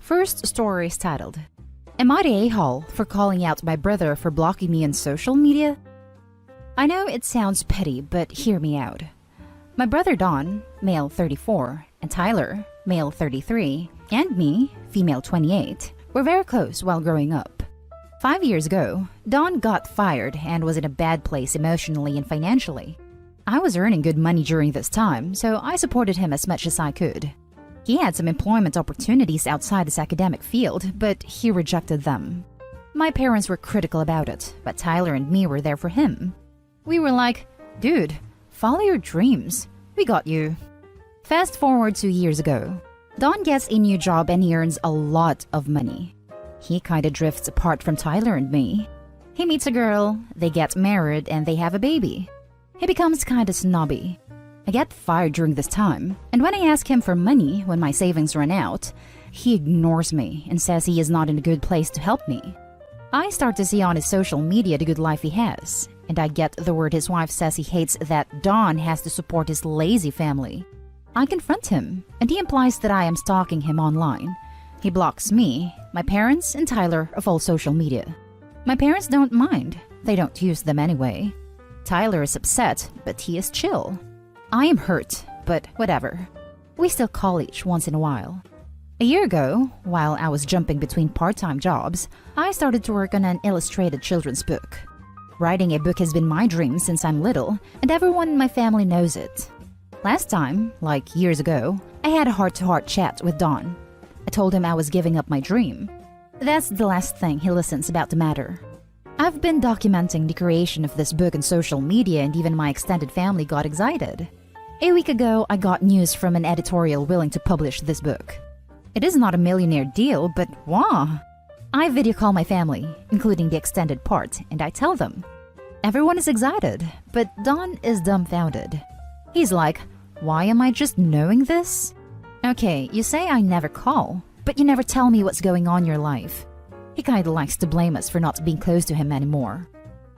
First story is titled, Am I the a-hole for calling out my brother for blocking me on social media? I know it sounds petty, but hear me out. My brother Don, male 34, and Tyler, male 33, and me, female 28, were very close while growing up. 5 years ago, Don got fired and was in a bad place emotionally and financially. I was earning good money during this time, so I supported him as much as I could. He had some employment opportunities outside his academic field, but he rejected them. My parents were critical about it, but Tyler and me were there for him. We were like, dude, follow your dreams. We got you. Fast forward 2 years ago. Don gets a new job and he earns a lot of money. He kinda drifts apart from Tyler and me. He meets a girl, they get married, and they have a baby. He becomes kinda snobby. I get fired during this time, and when I ask him for money when my savings run out, he ignores me and says he is not in a good place to help me. I start to see on his social media the good life he has, and I get the word his wife says he hates that Don has to support his lazy family. I confront him, and he implies that I am stalking him online. He blocks me, my parents, and Tyler of all social media. My parents don't mind. They don't use them anyway. Tyler is upset, but he is chill. I am hurt, but whatever. We still call each once in a while. A year ago, while I was jumping between part-time jobs, I started to work on an illustrated children's book. Writing a book has been my dream since I'm little, and everyone in my family knows it. Last time, like years ago, I had a heart-to-heart chat with Don. I told him I was giving up my dream. That's the last thing he listens about the matter. I've been documenting the creation of this book on social media, and even my extended family got excited. A week ago, I got news from an editorial willing to publish this book. It is not a millionaire deal, but wow! I video call my family, including the extended part, and I tell them. Everyone is excited, but Don is dumbfounded. He's like, why am I just knowing this? Okay, you say I never call, but you never tell me what's going on in your life. He kinda likes to blame us for not being close to him anymore.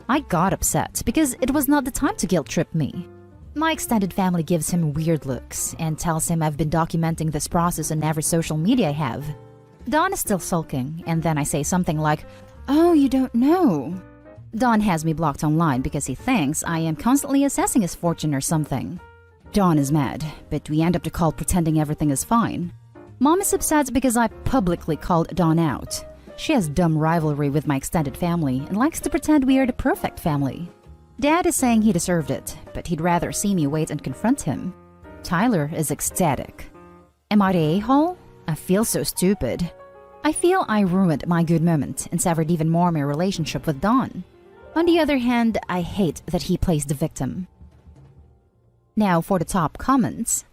I got upset because it was not the time to guilt trip me. My extended family gives him weird looks and tells him I've been documenting this process on every social media I have. Don is still sulking, and then I say something like, oh, you don't know. Don has me blocked online because he thinks I am constantly assessing his fortune or something. Don is mad, but we end up the call pretending everything is fine. Mom is upset because I publicly called Don out. She has dumb rivalry with my extended family and likes to pretend we are the perfect family. Dad is saying he deserved it, but he'd rather see me wait and confront him. Tyler is ecstatic. Am I the a-hole? I feel so stupid. I feel I ruined my good moment and severed even more my relationship with Don. On the other hand, I hate that he plays the victim. Now for the top comments.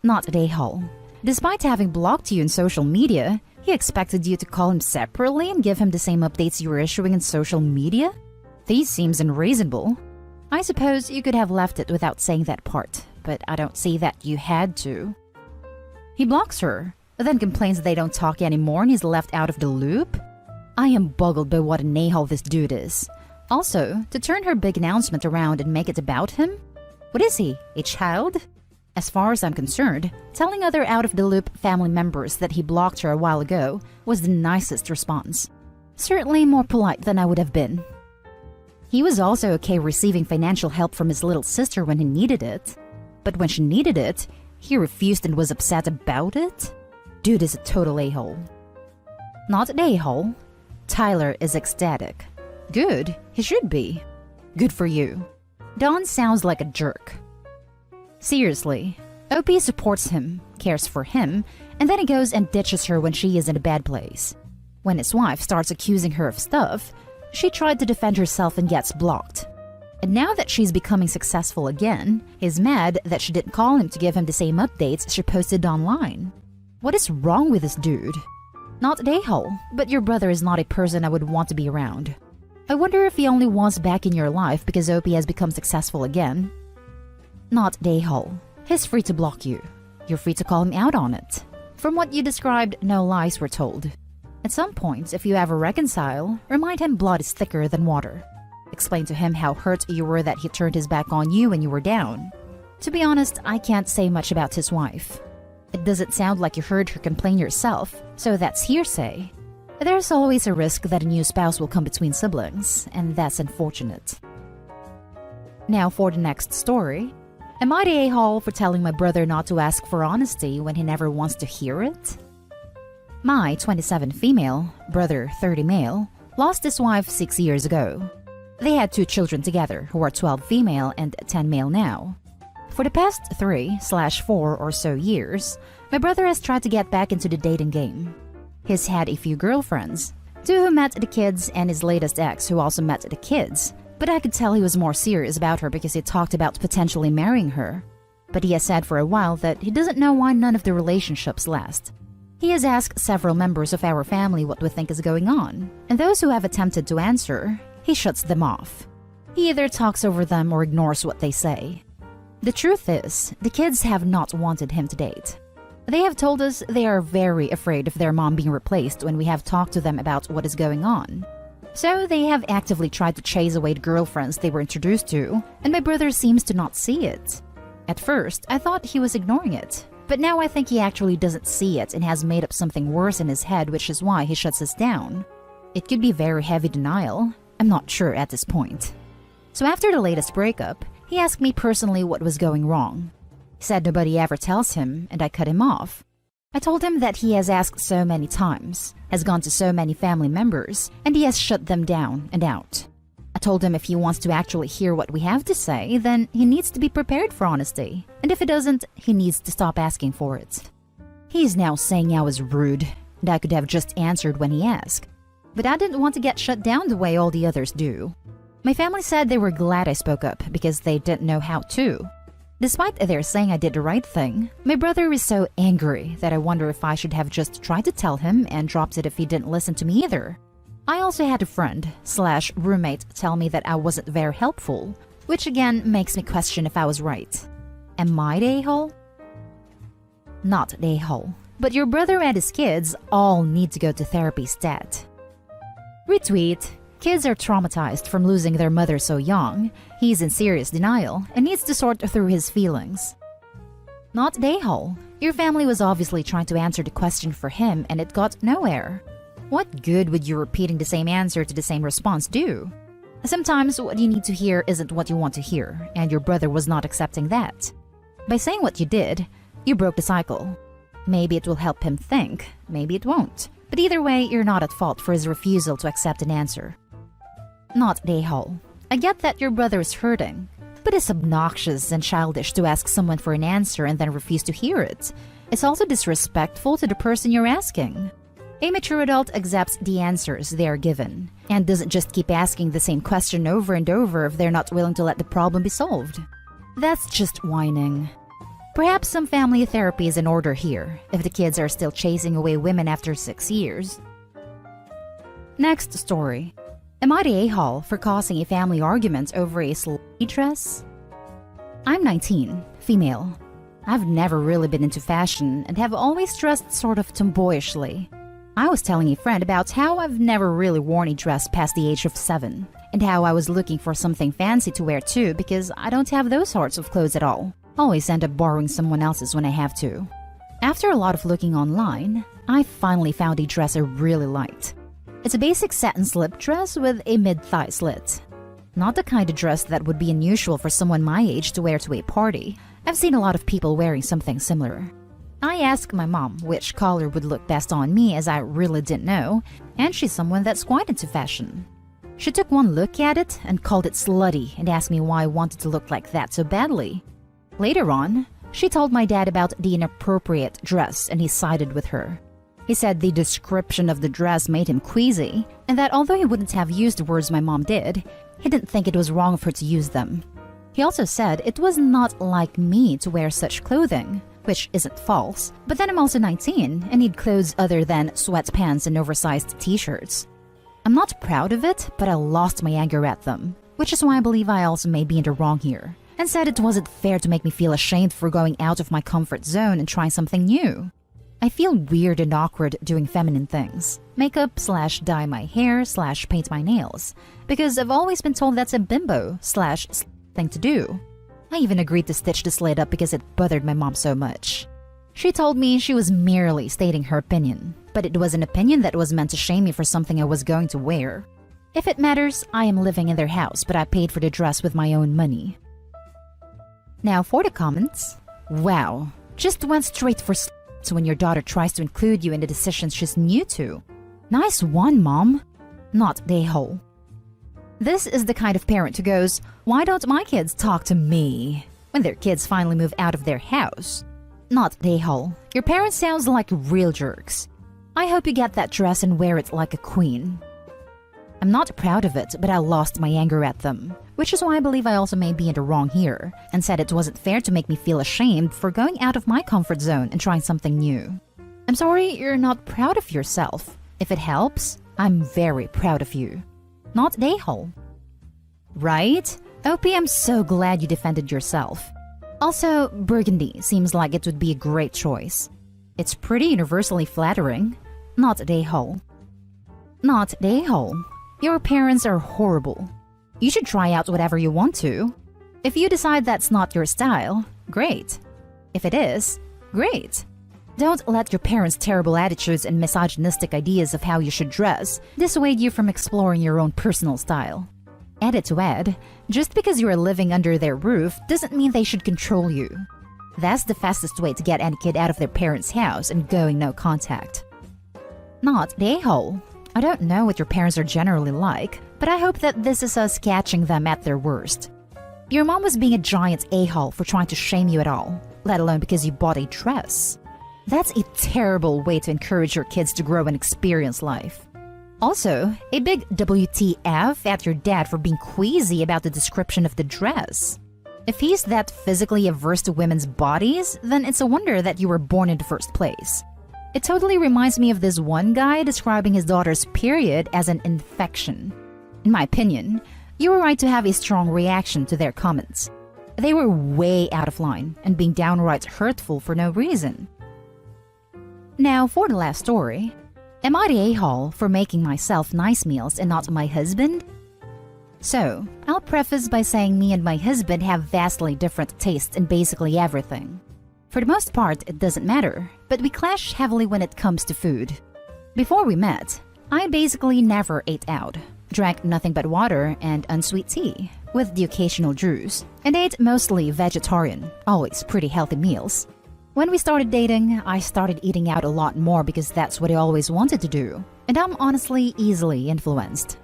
Not the a-hole. Despite having blocked you in social media, he expected you to call him separately and give him the same updates you were issuing in social media? This seems unreasonable. I suppose you could have left it without saying that part, but I don't see that you had to. He blocks her, then complains they don't talk anymore and he's left out of the loop? I am boggled by what an a-hole this dude is. Also, to turn her big announcement around and make it about him? What is he, a child? As far as I'm concerned, telling other out-of-the-loop family members that he blocked her a while ago was the nicest response. Certainly more polite than I would have been. He was also okay receiving financial help from his little sister when he needed it. But when she needed it, he refused and was upset about it? Dude is a total a-hole. Not an a-hole. Tyler is ecstatic. Good, he should be. Good for you. Don sounds like a jerk. Seriously, OP supports him, cares for him, and then he goes and ditches her when she is in a bad place. When his wife starts accusing her of stuff, she tried to defend herself and gets blocked. And now that she's becoming successful again, he's mad that she didn't call him to give him the same updates she posted online. What is wrong with this dude? Not an a-hole, but your brother is not a person I would want to be around. I wonder if he only wants back in your life because OP has become successful again. Not an a-hole. He's free to block you. You're free to call him out on it. From what you described, no lies were told. At some point, if you ever reconcile, remind him blood is thicker than water. Explain to him how hurt you were that he turned his back on you when you were down. To be honest, I can't say much about his wife. It doesn't sound like you heard her complain yourself, so that's hearsay. There's always a risk that a new spouse will come between siblings, and that's unfortunate. Now for the next story. Am I the a-hole for telling my brother not to ask for honesty when he never wants to hear it? My 27 female, brother 30 male, lost his wife 6 years ago. They had 2 children together who are 12 female and 10 male now. For the past 3/4 or so years, my brother has tried to get back into the dating game. He's had a few girlfriends, 2 who met the kids and his latest ex who also met the kids, but I could tell he was more serious about her because he talked about potentially marrying her. But he has said for a while that he doesn't know why none of the relationships last. He has asked several members of our family what we think is going on, and those who have attempted to answer, he shuts them off. He either talks over them or ignores what they say. The truth is, the kids have not wanted him to date. They have told us they are very afraid of their mom being replaced when we have talked to them about what is going on. So they have actively tried to chase away the girlfriends they were introduced to, and my brother seems to not see it. At first, I thought he was ignoring it, but now I think he actually doesn't see it and has made up something worse in his head, which is why he shuts us down. It could be very heavy denial. I'm not sure at this point. So after the latest breakup, he asked me personally what was going wrong. He said nobody ever tells him, and I cut him off. I told him that he has asked so many times, has gone to so many family members, and he has shut them down and out. I told him if he wants to actually hear what we have to say, then he needs to be prepared for honesty, and if he doesn't, he needs to stop asking for it. He is now saying I was rude, and I could have just answered when he asked, but I didn't want to get shut down the way all the others do. My family said they were glad I spoke up because they didn't know how to. Despite their saying I did the right thing, my brother is so angry that I wonder if I should have just tried to tell him and dropped it if he didn't listen to me either. I also had a friend/roommate tell me that I wasn't very helpful, which again makes me question if I was right. Am I the a-hole? Not the a-hole, but your brother and his kids all need to go to therapy stat. Retweet. Kids are traumatized from losing their mother so young. He's in serious denial and needs to sort through his feelings. Not the a-hole. Your family was obviously trying to answer the question for him and it got nowhere. What good would you repeating the same answer to the same response do? Sometimes what you need to hear isn't what you want to hear, and your brother was not accepting that. By saying what you did, you broke the cycle. Maybe it will help him think, maybe it won't. But either way, you're not at fault for his refusal to accept an answer. Not the a-hole. I get that your brother is hurting, but it's obnoxious and childish to ask someone for an answer and then refuse to hear it. It's also disrespectful to the person you're asking. A mature adult accepts the answers they are given, and doesn't just keep asking the same question over and over if they're not willing to let the problem be solved. That's just whining. Perhaps some family therapy is in order here, if the kids are still chasing away women after 6 years. Next story. Am I the a-hole for causing a family argument over a slutty dress? I'm 19, female. I've never really been into fashion and have always dressed sort of tomboyishly. I was telling a friend about how I've never really worn a dress past the age of 7, and how I was looking for something fancy to wear too because I don't have those sorts of clothes at all. Always end up borrowing someone else's when I have to. After a lot of looking online, I finally found a dress I really liked. It's a basic satin slip dress with a mid-thigh slit. Not the kind of dress that would be unusual for someone my age to wear to a party. I've seen a lot of people wearing something similar. I asked my mom which color would look best on me as I really didn't know, and she's someone that's quite into fashion. She took one look at it and called it slutty and asked me why I wanted to look like that so badly. Later on, she told my dad about the inappropriate dress and he sided with her. He said the description of the dress made him queasy, and that although he wouldn't have used the words my mom did, he didn't think it was wrong for her to use them. He also said it was not like me to wear such clothing, which isn't false, but then I'm also 19 and need clothes other than sweatpants and oversized t-shirts. I'm not proud of it, but I lost my anger at them, which is why I believe I also may be in the wrong here, and said it wasn't fair to make me feel ashamed for going out of my comfort zone and trying something new. I feel weird and awkward doing feminine things, makeup/dye my hair/paint my nails, because I've always been told that's a bimbo/thing to do. I even agreed to stitch the slit up because it bothered my mom so much. She told me she was merely stating her opinion, but it was an opinion that was meant to shame me for something I was going to wear. If it matters, I am living in their house, but I paid for the dress with my own money. Now for the comments. Wow, just went straight for when your daughter tries to include you in the decisions she's new to. Nice one, Mom. Not the a-hole. This is the kind of parent who goes, why don't my kids talk to me? When their kids finally move out of their house. Not the a-hole. Your parents sounds like real jerks. I hope you get that dress and wear it like a queen. I'm not proud of it, but I lost my anger at them, which is why I believe I also may be in the wrong here, and said it wasn't fair to make me feel ashamed for going out of my comfort zone and trying something new. I'm sorry you're not proud of yourself. If it helps, I'm very proud of you. Not the a-hole. Right? OP, I'm so glad you defended yourself. Also, burgundy seems like it would be a great choice. It's pretty universally flattering. Not the a-hole. Not the a-hole. Your parents are horrible. You should try out whatever you want to. If you decide that's not your style, great. If it is, great. Don't let your parents' terrible attitudes and misogynistic ideas of how you should dress dissuade you from exploring your own personal style. Added to add, just because you are living under their roof doesn't mean they should control you. That's the fastest way to get any kid out of their parents' house and going no contact. Not the a-hole. I don't know what your parents are generally like, but I hope that this is us catching them at their worst. Your mom was being a giant a-hole for trying to shame you at all, let alone because you bought a dress. That's a terrible way to encourage your kids to grow and experience life. Also, a big WTF at your dad for being queasy about the description of the dress. If he's that physically averse to women's bodies, then it's a wonder that you were born in the first place. It totally reminds me of this one guy describing his daughter's period as an infection. In my opinion, you were right to have a strong reaction to their comments. They were way out of line and being downright hurtful for no reason. Now for the last story. Am I the a-hole for making myself nice meals and not my husband? So, I'll preface by saying me and my husband have vastly different tastes in basically everything. For the most part, it doesn't matter, but we clash heavily when it comes to food. Before we met, I basically never ate out, drank nothing but water and unsweet tea, with the occasional juice, and ate mostly vegetarian, always pretty healthy meals. When we started dating, I started eating out a lot more because that's what I always wanted to do, and I'm honestly easily influenced.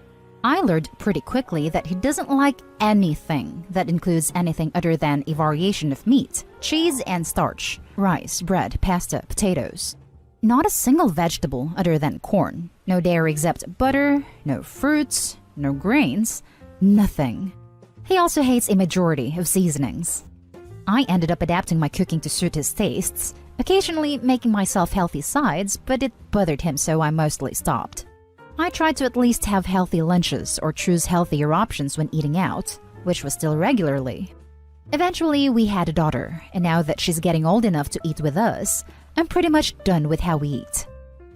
I learned pretty quickly that he doesn't like anything that includes anything other than a variation of meat, cheese, and starch, rice, bread, pasta, potatoes. Not a single vegetable other than corn, no dairy except butter, no fruits, no grains, nothing. He also hates a majority of seasonings. I ended up adapting my cooking to suit his tastes, occasionally making myself healthy sides, but it bothered him so I mostly stopped. I tried to at least have healthy lunches or choose healthier options when eating out, which was still regularly. Eventually, we had a daughter, and now that she's getting old enough to eat with us, I'm pretty much done with how we eat.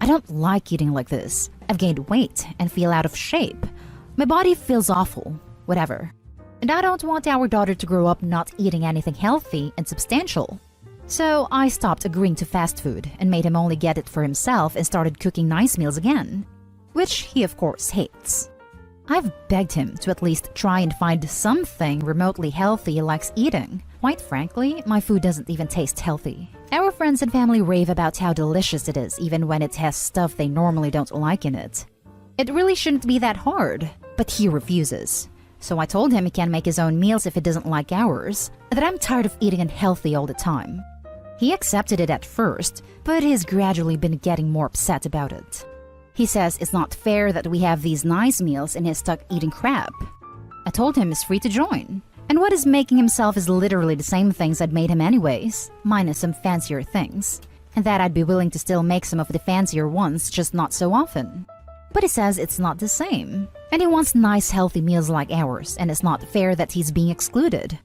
I don't like eating like this. I've gained weight and feel out of shape. My body feels awful, whatever. And I don't want our daughter to grow up not eating anything healthy and substantial. So I stopped agreeing to fast food and made him only get it for himself and started cooking nice meals again. Which he of course hates. I've begged him to at least try and find something remotely healthy he likes eating. Quite frankly, my food doesn't even taste healthy. Our friends and family rave about how delicious it is even when it has stuff they normally don't like in it. It really shouldn't be that hard, but he refuses. So I told him he can make his own meals if he doesn't like ours, that I'm tired of eating unhealthy all the time. He accepted it at first, but he's gradually been getting more upset about it. He says it's not fair that we have these nice meals and he's stuck eating crap. I told him he's free to join. And what is making himself is literally the same things I'd made him anyways, minus some fancier things. And that I'd be willing to still make some of the fancier ones, just not so often. But he says it's not the same. And he wants nice healthy meals like ours, and it's not fair that he's being excluded.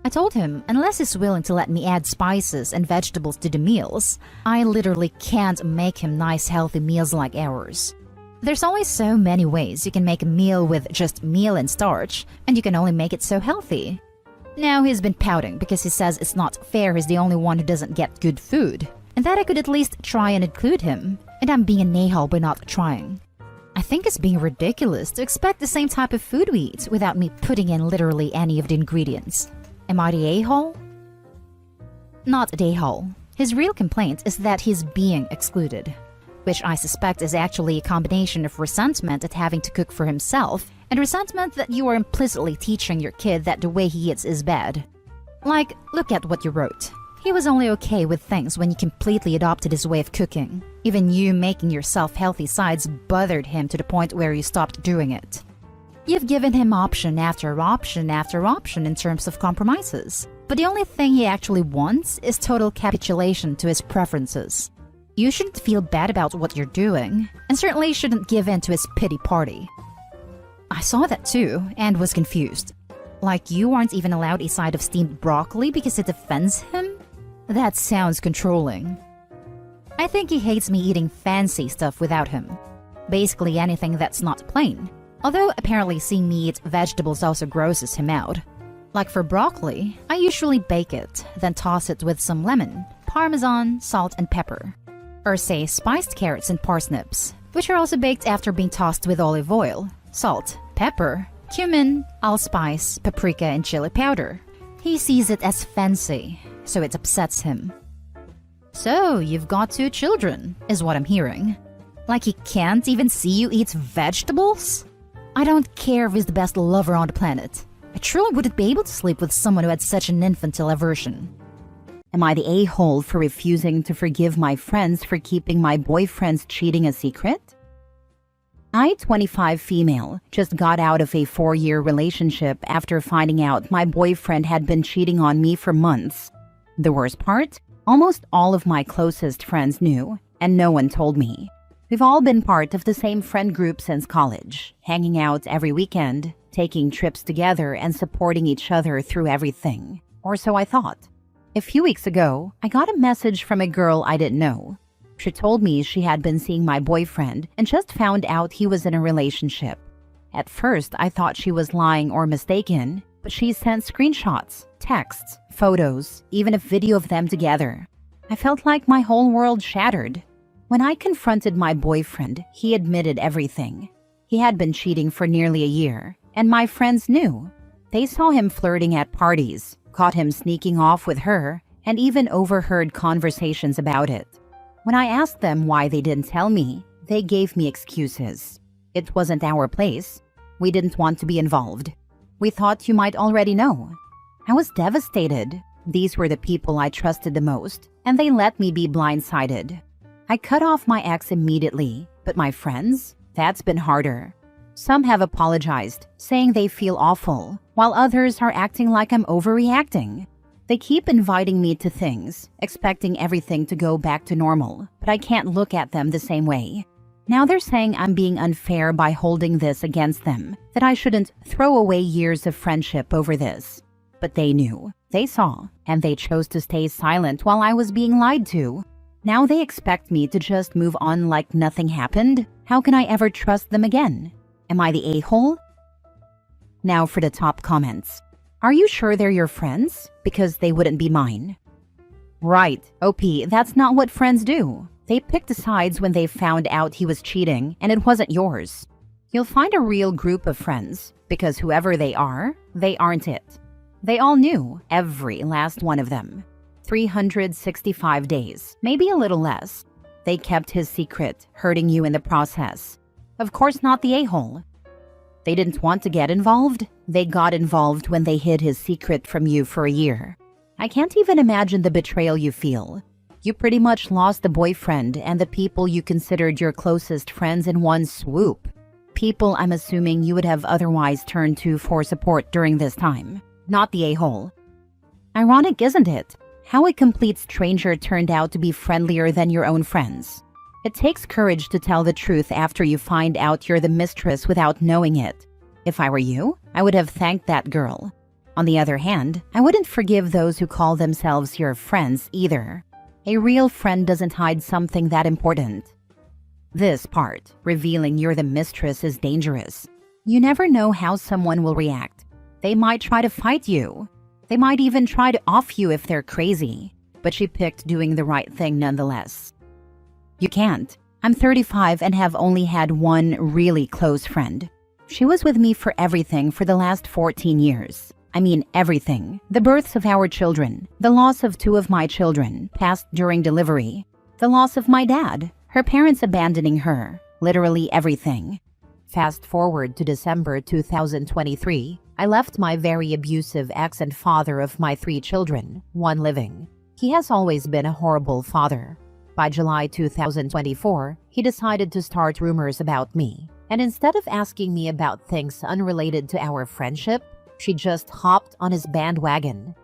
I told him unless he's willing to let me add spices and vegetables to the meals, I literally can't make him nice healthy meals like ours. There's only so many ways you can make a meal with just meal and starch, and you can only make it so healthy. Now he's been pouting because he says it's not fair he's the only one who doesn't get good food. and that I could at least try and include him, and I'm being an a-hole by not trying. I think it's being ridiculous to expect the same type of food we eat without me putting in literally any of the ingredients. Am I the a-hole? Not the a-hole. His real complaint is that he's being excluded, which I suspect is actually a combination of resentment at having to cook for himself and resentment that you are implicitly teaching your kid that the way he eats is bad. Like, look at what you wrote. He was only okay with things when you completely adopted his way of cooking. Even you making yourself healthy sides bothered him to the point where you stopped doing it. You've given him option after option after option in terms of compromises, but the only thing he actually wants is total capitulation to his preferences. You shouldn't feel bad about what you're doing, and certainly shouldn't give in to his pity party. I saw that too, and was confused. Like you aren't even allowed a side of steamed broccoli because it offends him? That sounds controlling. I think he hates me eating fancy stuff without him. Basically anything that's not plain. Although apparently seeing me eat vegetables also grosses him out. Like for broccoli, I usually bake it, then toss it with some lemon, parmesan, salt, and pepper. Or say spiced carrots and parsnips, which are also baked after being tossed with olive oil, salt, pepper, cumin, allspice, paprika, and chili powder. He sees it as fancy, so it upsets him. So, you've got 2 children, is what I'm hearing. Like he can't even see you eat vegetables? I don't care if he's the best lover on the planet. I truly wouldn't be able to sleep with someone who had such an infantile aversion. Am I the a-hole for refusing to forgive my friends for keeping my boyfriend's cheating a secret? I, 25 female, just got out of a 4-year relationship after finding out my boyfriend had been cheating on me for months. The worst part? Almost all of my closest friends knew, and no one told me. We've all been part of the same friend group since college, hanging out every weekend, taking trips together, and supporting each other through everything. Or so I thought. A few weeks ago, I got a message from a girl I didn't know. She told me she had been seeing my boyfriend and just found out he was in a relationship. At first, I thought she was lying or mistaken, but she sent screenshots, texts, photos, even a video of them together. I felt like my whole world shattered. When I confronted my boyfriend, he admitted everything. He had been cheating for nearly a year, and my friends knew. They saw him flirting at parties, caught him sneaking off with her, and even overheard conversations about it. When I asked them why they didn't tell me, they gave me excuses. It wasn't our place. We didn't want to be involved. We thought you might already know. I was devastated. These were the people I trusted the most, and they let me be blindsided. I cut off my ex immediately, but my friends? That's been harder. Some have apologized, saying they feel awful, while others are acting like I'm overreacting. They keep inviting me to things, expecting everything to go back to normal, but I can't look at them the same way. Now they're saying I'm being unfair by holding this against them, that I shouldn't throw away years of friendship over this. But they knew, they saw, and they chose to stay silent while I was being lied to. Now they expect me to just move on like nothing happened? How can I ever trust them again? Am I the a-hole? Now for the top comments. Are you sure they're your friends? Because they wouldn't be mine. Right, OP, that's not what friends do. They picked sides when they found out he was cheating, and it wasn't yours. You'll find a real group of friends, because whoever they aren't it. They all knew, every last one of them. 365 days, maybe a little less. They kept his secret, hurting you in the process. Of course not the a-hole. They didn't want to get involved. They got involved when they hid his secret from you for a year. I can't even imagine the betrayal you feel. You pretty much lost the boyfriend and the people you considered your closest friends in one swoop. People I'm assuming you would have otherwise turned to for support during this time. Not the a-hole. Ironic, isn't it? How a complete stranger turned out to be friendlier than your own friends. It takes courage to tell the truth after you find out you're the mistress without knowing it. If I were you, I would have thanked that girl. On the other hand, I wouldn't forgive those who call themselves your friends either. A real friend doesn't hide something that important. This part, revealing you're the mistress, is dangerous. You never know how someone will react. They might try to fight you. They might even try to off you if they're crazy. but she picked doing the right thing nonetheless. You can't. I'm 35 and have only had one really close friend. She was with me for everything for the last 14 years. I mean everything. The births of our children, the loss of 2 of my children, passed during delivery, the loss of my dad, her parents abandoning her, literally everything. Fast forward to December 2023, I left my very abusive ex and father of my 3 children, 1 living. He has always been a horrible father. By July 2024, he decided to start rumors about me. And instead of asking me about things unrelated to our friendship, she just hopped on his bandwagon.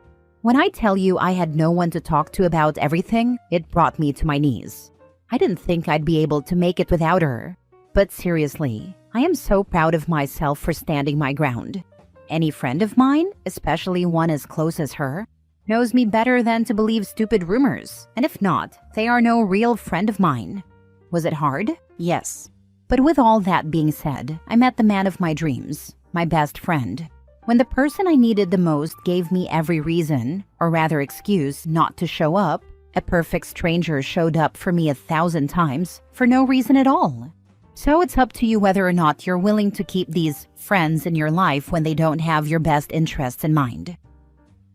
When I tell you I had no one to talk to about everything, it brought me to my knees. I didn't think I'd be able to make it without her. But seriously, I am so proud of myself for standing my ground. Any friend of mine, especially one as close as her, knows me better than to believe stupid rumors. And if not, they are no real friend of mine. Was it hard? Yes. But with all that being said, I met the man of my dreams, my best friend. When the person I needed the most gave me every reason, or rather excuse, not to show up, a perfect stranger showed up for me 1,000 times for no reason at all. So it's up to you whether or not you're willing to keep these friends in your life when they don't have your best interests in mind.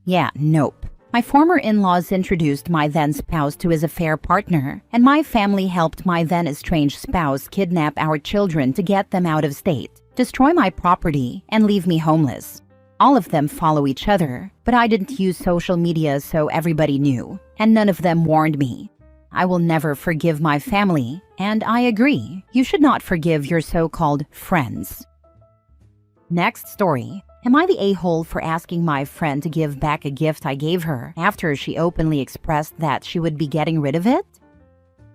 Yeah, nope. My former in-laws introduced my then spouse to his affair partner, and my family helped my then estranged spouse kidnap our children to get them out of state, destroy my property, and leave me homeless. All of them follow each other, but I didn't use social media so everybody knew, and none of them warned me. I will never forgive my family, and I agree, you should not forgive your so-called friends. Next story. Am I the a-hole for asking my friend to give back a gift I gave her after she openly expressed that she would be getting rid of it?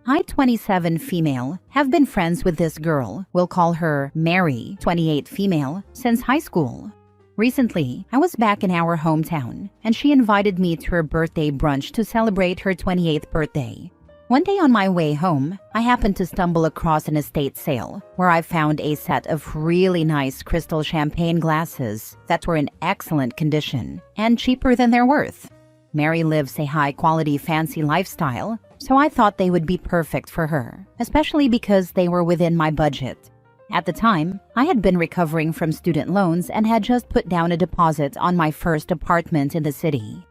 I, 27 female, have been friends with this girl, we'll call her Mary, 28 female, since high school. Recently, I was back in our hometown, and she invited me to her birthday brunch to celebrate her 28th birthday. One day on my way home, I happened to stumble across an estate sale where I found a set of really nice crystal champagne glasses that were in excellent condition and cheaper than their worth. Mary lives a high-quality fancy lifestyle, so I thought they would be perfect for her, especially because they were within my budget. At the time, I had been recovering from student loans and had just put down a deposit on my first apartment in the city.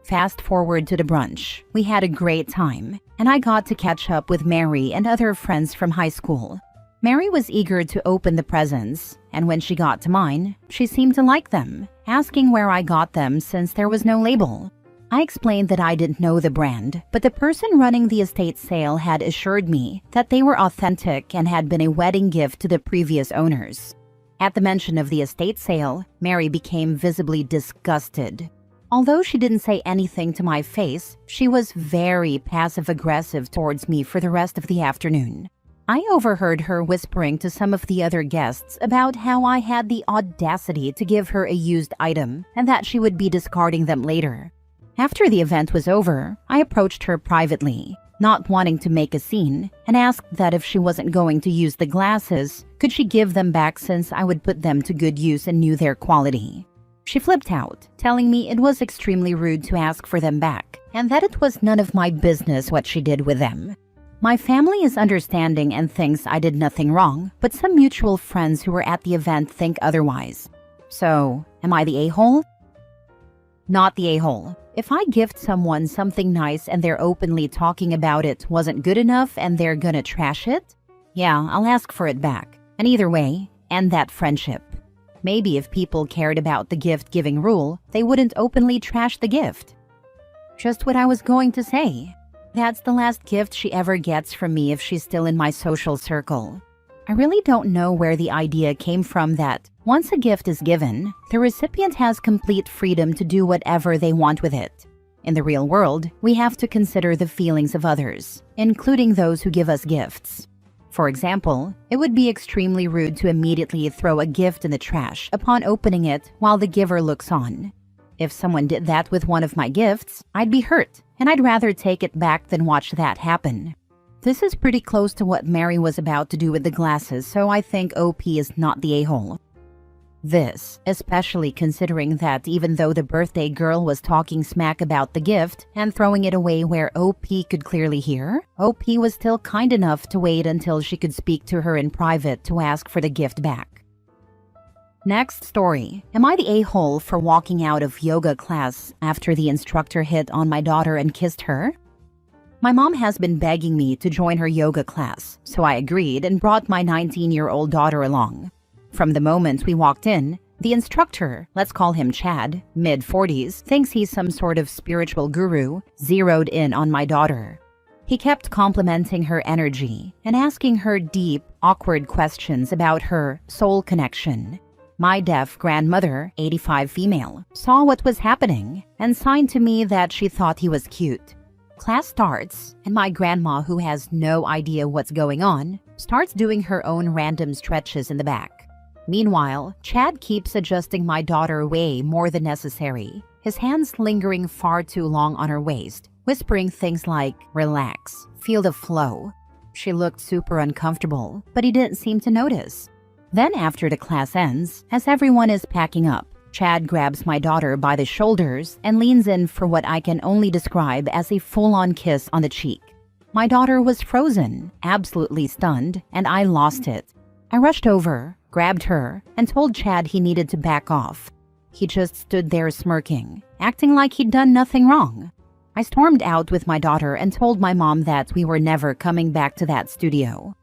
Fast forward to the brunch. We had a great time, and I got to catch up with Mary and other friends from high school. Mary was eager to open the presents, and when she got to mine, she seemed to like them, asking where I got them since there was no label. I explained that I didn't know the brand, but the person running the estate sale had assured me that they were authentic and had been a wedding gift to the previous owners. At the mention of the estate sale, Mary became visibly disgusted. Although she didn't say anything to my face, she was very passive-aggressive towards me for the rest of the afternoon. I overheard her whispering to some of the other guests about how I had the audacity to give her a used item and that she would be discarding them later. After the event was over, I approached her privately, not wanting to make a scene, and asked that if she wasn't going to use the glasses, could she give them back since I would put them to good use and knew their quality. She flipped out, telling me it was extremely rude to ask for them back, and that it was none of my business what she did with them. My family is understanding and thinks I did nothing wrong, but some mutual friends who were at the event think otherwise. So, am I the a-hole? Not the a-hole. If I gift someone something nice and they're openly talking about it wasn't good enough and they're gonna trash it, yeah, I'll ask for it back. And either way, end that friendship. Maybe if people cared about the gift-giving rule, they wouldn't openly trash the gift. Just what I was going to say. That's the last gift she ever gets from me if she's still in my social circle. I really don't know where the idea came from that once a gift is given, the recipient has complete freedom to do whatever they want with it. In the real world, we have to consider the feelings of others, including those who give us gifts. For example, it would be extremely rude to immediately throw a gift in the trash upon opening it while the giver looks on. If someone did that with one of my gifts, I'd be hurt, and I'd rather take it back than watch that happen. This is pretty close to what Mary was about to do with the glasses, so I think OP is not the a-hole. This, especially considering that even though the birthday girl was talking smack about the gift and throwing it away where OP could clearly hear, OP was still kind enough to wait until she could speak to her in private to ask for the gift back. Next story. Am I the a-hole for walking out of yoga class after the instructor hit on my daughter and kissed her? My mom has been begging me to join her yoga class, so I agreed and brought my 19-year-old daughter along. From the moment we walked in, the instructor, let's call him Chad, mid-40s, thinks he's some sort of spiritual guru, zeroed in on my daughter. He kept complimenting her energy and asking her deep, awkward questions about her soul connection. My deaf grandmother, 85 female, saw what was happening and signed to me that she thought he was cute. Class starts, and my grandma, who has no idea what's going on, starts doing her own random stretches in the back. Meanwhile, Chad keeps adjusting my daughter way more than necessary, his hands lingering far too long on her waist, whispering things like, "Relax, feel the flow." She looked super uncomfortable, but he didn't seem to notice. Then after the class ends, as everyone is packing up, Chad grabs my daughter by the shoulders and leans in for what I can only describe as a full-on kiss on the cheek. My daughter was frozen, absolutely stunned, and I lost it. I rushed over, grabbed her, and told Chad he needed to back off. He just stood there smirking, acting like he'd done nothing wrong. I stormed out with my daughter and told my mom that we were never coming back to that studio.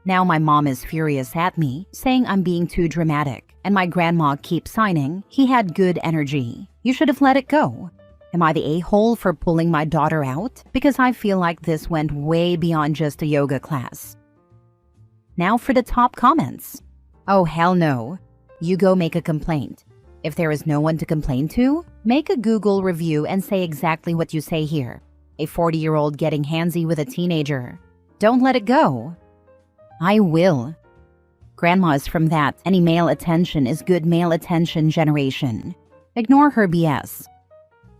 Now my mom is furious at me, saying I'm being too dramatic, and my grandma keeps signing, "He had good energy. You should have let it go." Am I the a-hole for pulling my daughter out? Because I feel like this went way beyond just a yoga class. Now for the top comments. Oh, hell no. You go make a complaint. If there is no one to complain to, make a Google review and say exactly what you say here. A 40-year-old getting handsy with a teenager. Don't let it go. I will. Grandma is from that any male attention is good male attention generation. Ignore her BS.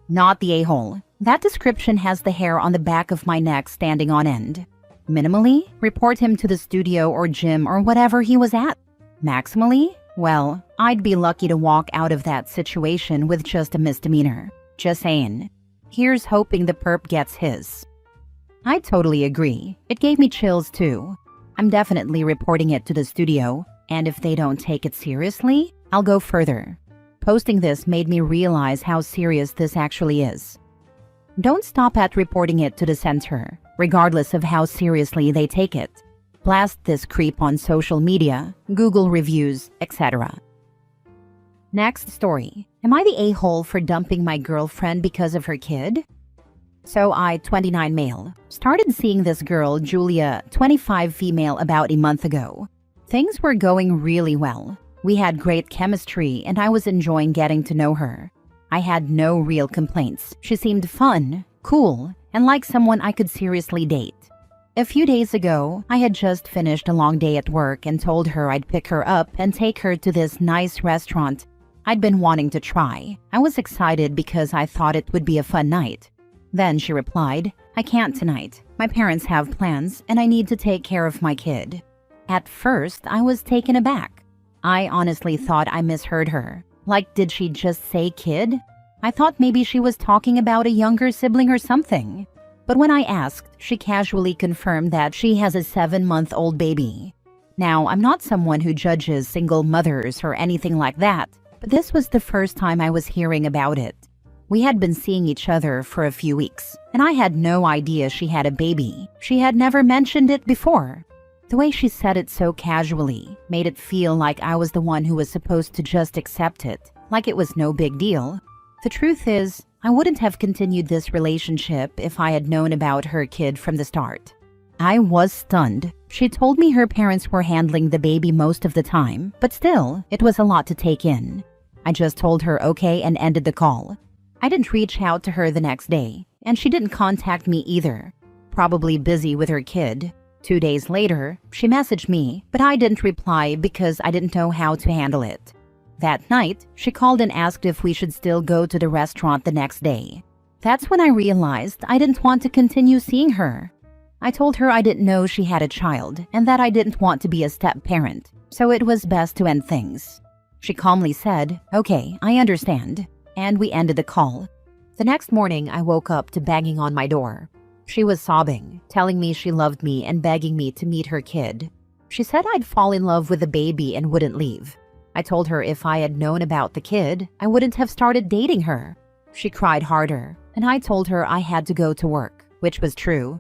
Not the a-hole. That description has the hair on the back of my neck standing on end. Minimally, report him to the studio or gym or whatever he was at. Maximally, well, I'd be lucky to walk out of that situation with just a misdemeanor. Just saying. Here's hoping the perp gets his. I totally agree. It gave me chills too. I'm definitely reporting it to the studio, and if they don't take it seriously, I'll go further. Posting this made me realize how serious this actually is. Don't stop at reporting it to the center, regardless of how seriously they take it. Blast this creep on social media, Google reviews, etc. Next story. Am I the a-hole for dumping my girlfriend because of her kid? So I, 29 male, started seeing this girl, Julia, 25 female, about a month ago. Things were going really well. We had great chemistry and I was enjoying getting to know her. I had no real complaints. She seemed fun, cool, and like someone I could seriously date. A few days ago, I had just finished a long day at work and told her I'd pick her up and take her to this nice restaurant I'd been wanting to try. I was excited because I thought it would be a fun night. Then she replied, "I can't tonight. My parents have plans and I need to take care of my kid." At first, I was taken aback. I honestly thought I misheard her. Like, did she just say kid? I thought maybe she was talking about a younger sibling or something. But when I asked, she casually confirmed that she has a 7-month-old baby. Now, I'm not someone who judges single mothers or anything like that, but this was the first time I was hearing about it. We had been seeing each other for a few weeks, and I had no idea she had a baby. She had never mentioned it before. The way she said it so casually made it feel like I was the one who was supposed to just accept it, like it was no big deal. The truth is, I wouldn't have continued this relationship if I had known about her kid from the start. I was stunned. She told me her parents were handling the baby most of the time, but still, it was a lot to take in. I just told her okay and ended the call. I didn't reach out to her the next day, and she didn't contact me either. Probably busy with her kid. 2 days later, she messaged me, but I didn't reply because I didn't know how to handle it. That night, she called and asked if we should still go to the restaurant the next day. That's when I realized I didn't want to continue seeing her. I told her I didn't know she had a child and that I didn't want to be a step-parent, so it was best to end things. She calmly said, "Okay, I understand," and we ended the call. The next morning, I woke up to banging on my door. She was sobbing, telling me she loved me and begging me to meet her kid. She said I'd fall in love with the baby and wouldn't leave. I told her if I had known about the kid, I wouldn't have started dating her. She cried harder, and I told her I had to go to work, which was true.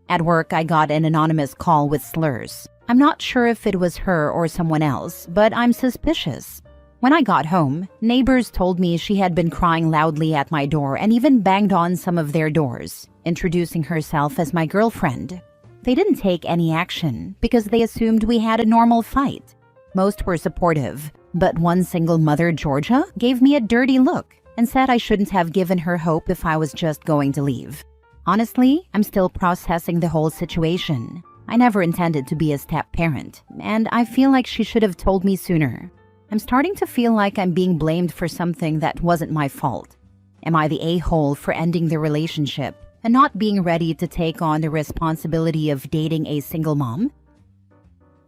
At work, I got an anonymous call with slurs. I'm not sure if it was her or someone else, but I'm suspicious. When I got home, neighbors told me she had been crying loudly at my door and even banged on some of their doors, introducing herself as my girlfriend. They didn't take any action because they assumed we had a normal fight. Most were supportive, but one single mother, Georgia, gave me a dirty look and said I shouldn't have given her hope if I was just going to leave. Honestly, I'm still processing the whole situation. I never intended to be a step-parent, and I feel like she should have told me sooner. I'm starting to feel like I'm being blamed for something that wasn't my fault. Am I the a-hole for ending the relationship and not being ready to take on the responsibility of dating a single mom?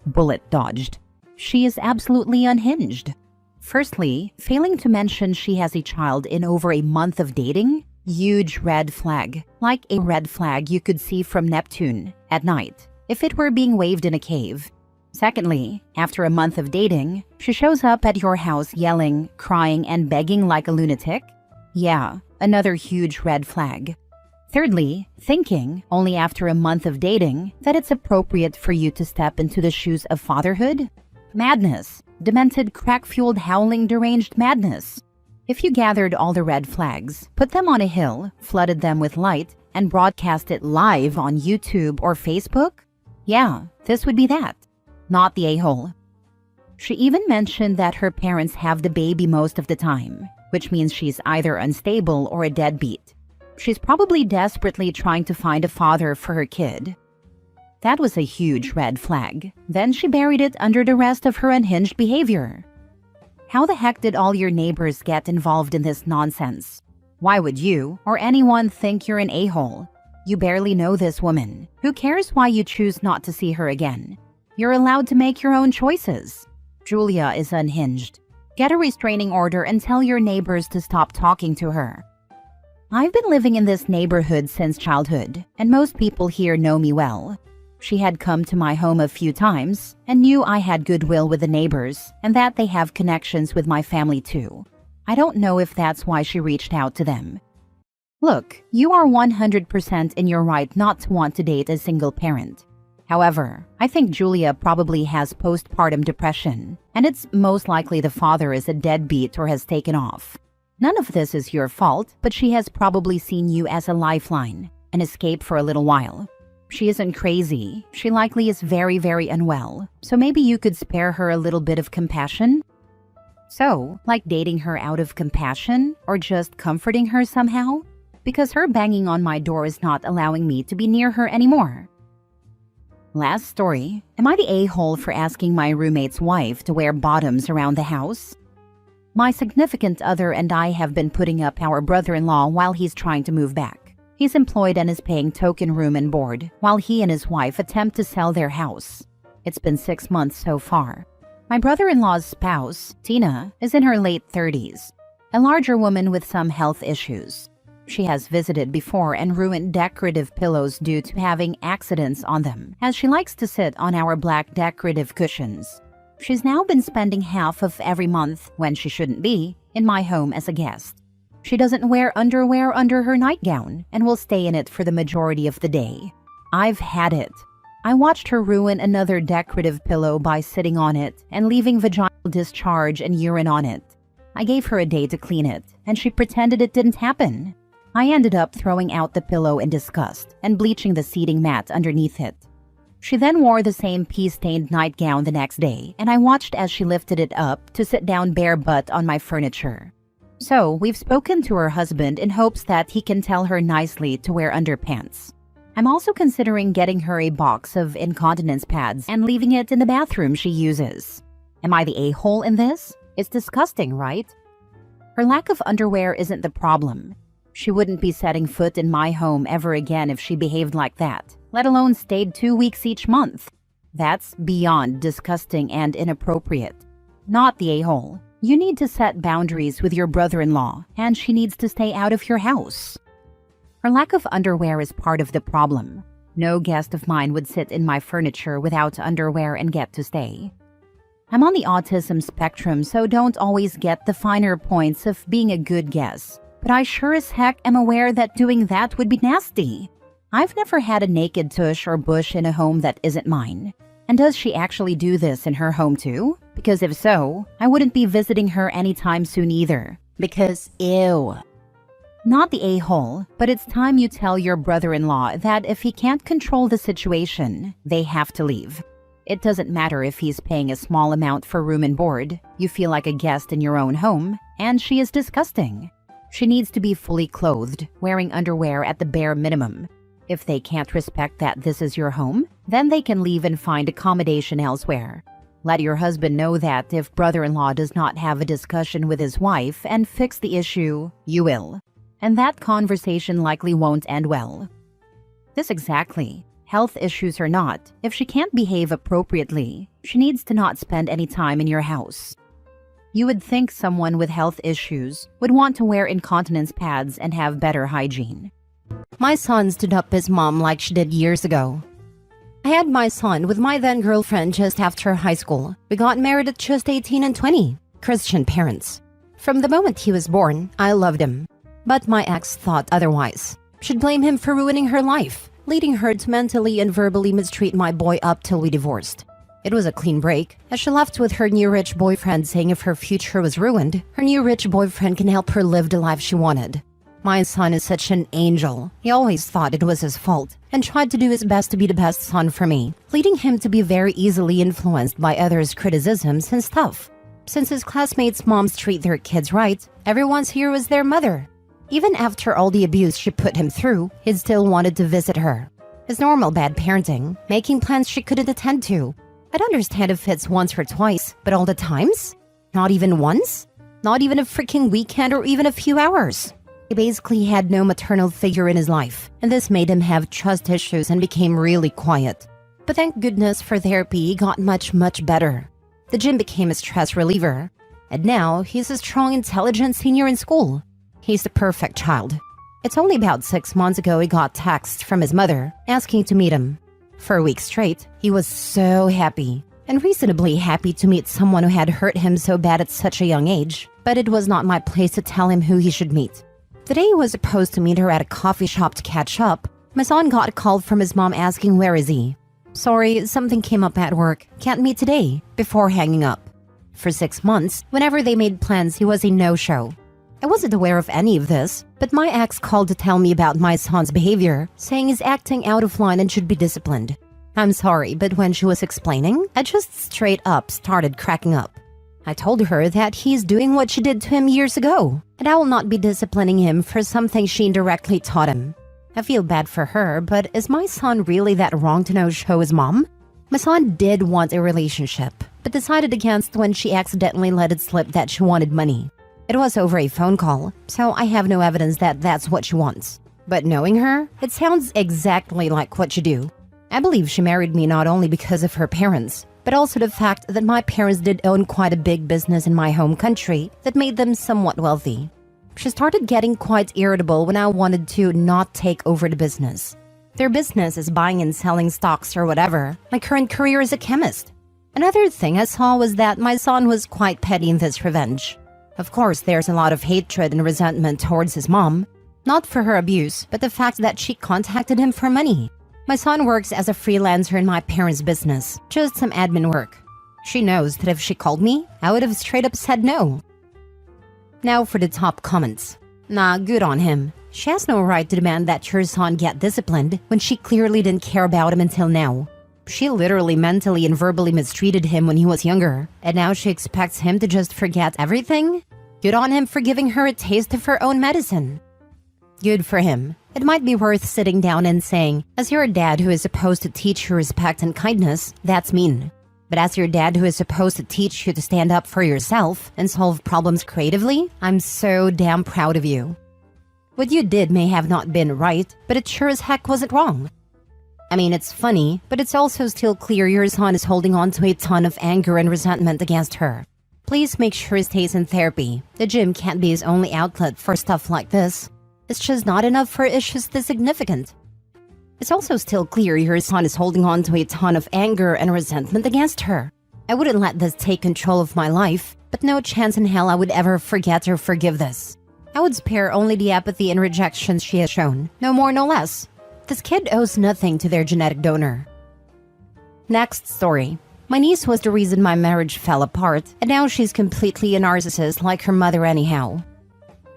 Bullet dodged. She is absolutely unhinged. Firstly, failing to mention she has a child in over a month of dating? Huge red flag, like a red flag you could see from Neptune at night if it were being waved in a cave. Secondly, after a month of dating, she shows up at your house yelling, crying, and begging like a lunatic? Yeah, another huge red flag. Thirdly, thinking, only after a month of dating, that it's appropriate for you to step into the shoes of fatherhood? Madness. Demented, crack-fueled, howling, deranged madness. If you gathered all the red flags, put them on a hill, flooded them with light, and broadcast it live on YouTube or Facebook? Yeah, this would be that. Not the a-hole. She even mentioned that her parents have the baby most of the time, which means she's either unstable or a deadbeat. She's probably desperately trying to find a father for her kid. That was a huge red flag. Then she buried it under the rest of her unhinged behavior. How the heck did all your neighbors get involved in this nonsense? Why would you or anyone think you're an a-hole? You barely know this woman. Who cares why you choose not to see her again? You're allowed to make your own choices. Julia is unhinged. Get a restraining order and tell your neighbors to stop talking to her. I've been living in this neighborhood since childhood, and most people here know me well. She had come to my home a few times and knew I had goodwill with the neighbors and that they have connections with my family too. I don't know if that's why she reached out to them. Look, you are 100% in your right not to want to date a single parent. However, I think Julia probably has postpartum depression, and it's most likely the father is a deadbeat or has taken off. None of this is your fault, but she has probably seen you as a lifeline, an escape for a little while. She isn't crazy. She likely is very, very unwell, so maybe you could spare her a little bit of compassion? So, like dating her out of compassion, or just comforting her somehow? Because her banging on my door is not allowing me to be near her anymore. Last story. Am I the a-hole for asking my roommate's wife to wear bottoms around the house? My significant other and I have been putting up our brother-in-law while he's trying to move back. He's employed and is paying token room and board while he and his wife attempt to sell their house. It's been 6 months so far. My brother-in-law's spouse, Tina, is in her late 30s, a larger woman with some health issues. She has visited before and ruined decorative pillows due to having accidents on them, as she likes to sit on our black decorative cushions. She's now been spending half of every month, when she shouldn't be, in my home as a guest. She doesn't wear underwear under her nightgown and will stay in it for the majority of the day. I've had it. I watched her ruin another decorative pillow by sitting on it and leaving vaginal discharge and urine on it. I gave her a day to clean it, and she pretended it didn't happen. I ended up throwing out the pillow in disgust and bleaching the seating mat underneath it. She then wore the same pea-stained nightgown the next day, and I watched as she lifted it up to sit down bare butt on my furniture. So, we've spoken to her husband in hopes that he can tell her nicely to wear underpants. I'm also considering getting her a box of incontinence pads and leaving it in the bathroom she uses. Am I the a-hole in this? It's disgusting, right? Her lack of underwear isn't the problem. She wouldn't be setting foot in my home ever again if she behaved like that, let alone stayed 2 weeks each month. That's beyond disgusting and inappropriate. Not the a-hole. You need to set boundaries with your brother-in-law, and she needs to stay out of your house. Her lack of underwear is part of the problem. No guest of mine would sit in my furniture without underwear and get to stay. I'm on the autism spectrum, so don't always get the finer points of being a good guest. But I sure as heck am aware that doing that would be nasty. I've never had a naked tush or bush in a home that isn't mine. And does she actually do this in her home too? Because if so, I wouldn't be visiting her anytime soon either. Because ew. Not the a-hole, but it's time you tell your brother-in-law that if he can't control the situation, they have to leave. It doesn't matter if he's paying a small amount for room and board. You feel like a guest in your own home, and she is disgusting. She needs to be fully clothed, wearing underwear at the bare minimum. If they can't respect that this is your home, then they can leave and find accommodation elsewhere. Let your husband know that if brother-in-law does not have a discussion with his wife and fix the issue, you will. And that conversation likely won't end well. This exactly. Health issues or not, if she can't behave appropriately, she needs to not spend any time in your house. You would think someone with health issues would want to wear incontinence pads and have better hygiene. My son stood up his mom like she did years ago. I had my son with my then girlfriend just after high school. We got married at just 18 and 20. Christian parents. From the moment he was born, I loved him. But my ex thought otherwise. She'd blame him for ruining her life, leading her to mentally and verbally mistreat my boy up till we divorced. It was a clean break, as she left with her new rich boyfriend saying if her future was ruined, her new rich boyfriend can help her live the life she wanted. My son is such an angel. He always thought it was his fault and tried to do his best to be the best son for me, leading him to be very easily influenced by others' criticisms and stuff. Since his classmates' moms treat their kids right, everyone's hero is their mother. Even after all the abuse she put him through, he still wanted to visit her. His normal bad parenting, making plans she couldn't attend to. I'd understand if it's once or twice, but all the times? Not even once? Not even a freaking weekend or even a few hours. He basically had no maternal figure in his life, and this made him have trust issues and became really quiet. But thank goodness for therapy, he got much better. The gym became a stress reliever, and now he's a strong, intelligent senior in school. He's the perfect child. It's only about 6 months ago he got texts from his mother asking to meet him. For a week straight, he was so happy, and reasonably happy to meet someone who had hurt him so bad at such a young age, but it was not my place to tell him who he should meet. The day he was supposed to meet her at a coffee shop to catch up, my son got a call from his mom asking where is he. Sorry, something came up at work, can't meet today, before hanging up. For 6 months, whenever they made plans, he was a no-show. I wasn't aware of any of this, but my ex called to tell me about my son's behavior, saying he's acting out of line and should be disciplined. I'm sorry, but when she was explaining, I just straight up started cracking up. I told her that he's doing what she did to him years ago, and I will not be disciplining him for something she indirectly taught him. I feel bad for her, but is my son really that wrong to no-show his mom? My son did want a relationship, but decided against when she accidentally let it slip that she wanted money. It was over a phone call, so I have no evidence that that's what she wants. But knowing her, it sounds exactly like what she do. I believe she married me not only because of her parents, but also the fact that my parents did own quite a big business in my home country that made them somewhat wealthy. She started getting quite irritable when I wanted to not take over the business. Their business is buying and selling stocks or whatever. My current career is a chemist. Another thing I saw was that my son was quite petty in this revenge. Of course, there's a lot of hatred and resentment towards his mom. Not for her abuse, but the fact that she contacted him for money. My son works as a freelancer in my parents' business, just some admin work. She knows that if she called me, I would have straight up said no. Now for the top comments. Nah, good on him. She has no right to demand that your son get disciplined when she clearly didn't care about him until now. She literally mentally and verbally mistreated him when he was younger, and now she expects him to just forget everything? Good on him for giving her a taste of her own medicine. Good for him. It might be worth sitting down and saying, as your dad who is supposed to teach you respect and kindness, that's mean. But as your dad who is supposed to teach you to stand up for yourself and solve problems creatively, I'm so damn proud of you. What you did may have not been right, but it sure as heck wasn't wrong. I mean, it's funny, but it's also still clear your son is holding on to a ton of anger and resentment against her. Please make sure he stays in therapy. The gym can't be his only outlet for stuff like this. It's just not enough for issues this significant. It's also still clear your son is holding on to a ton of anger and resentment against her. I wouldn't let this take control of my life, but no chance in hell I would ever forget or forgive this. I would spare only the apathy and rejection she has shown, no more no less. This kid owes nothing to their genetic donor. Next story. My niece was the reason my marriage fell apart, and now she's completely a narcissist like her mother anyhow.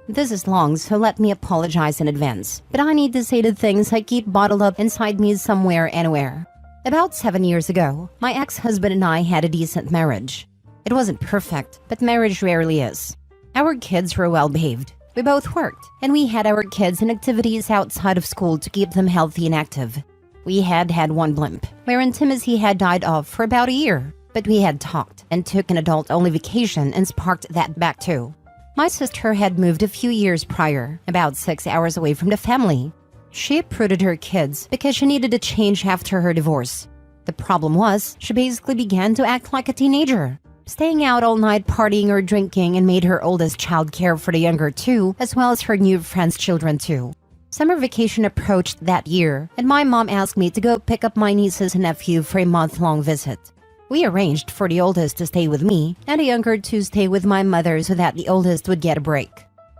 This is long, so let me apologize in advance, but I need to say the things I keep bottled up inside me somewhere anywhere. About 7 years ago, my ex-husband and I had a decent marriage. It wasn't perfect, but marriage rarely is. Our kids were well behaved. We both worked, and we had our kids in activities outside of school to keep them healthy and active. We had one blimp, where intimacy had died off for about a year, but we had talked and took an adult-only vacation and sparked that back too. My sister had moved a few years prior, about 6 hours away from the family. She uprooted her kids because she needed a change after her divorce. The problem was, she basically began to act like a teenager, staying out all night partying or drinking, and made her oldest child care for the younger two, as well as her new friends' children too. Summer vacation approached that year, and my mom asked me to go pick up my nieces and nephew for a month-long visit. We arranged for the oldest to stay with me, and the younger to stay with my mother so that the oldest would get a break.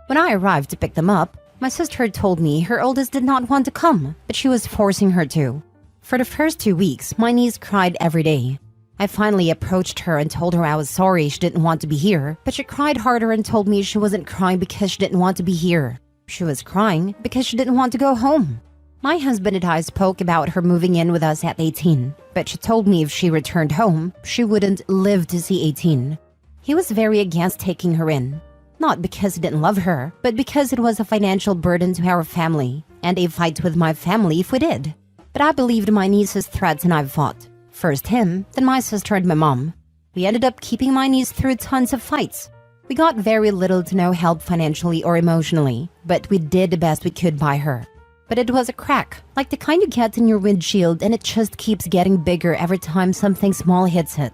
When I arrived to pick them up, my sister told me her oldest did not want to come, but she was forcing her to. For the first 2 weeks, my niece cried every day. I finally approached her and told her I was sorry she didn't want to be here, but she cried harder and told me she wasn't crying because she didn't want to be here. She was crying because she didn't want to go home. My husband and I spoke about her moving in with us at 18, but she told me if she returned home, she wouldn't live to see 18. He was very against taking her in, not because he didn't love her, but because it was a financial burden to our family, and a fight with my family if we did. But I believed my niece's threats and I fought. First him, then my sister and my mom. We ended up keeping my niece through tons of fights. We got very little to no help financially or emotionally, but we did the best we could by her. But it was a crack, like the kind you get in your windshield, and it just keeps getting bigger every time something small hits it.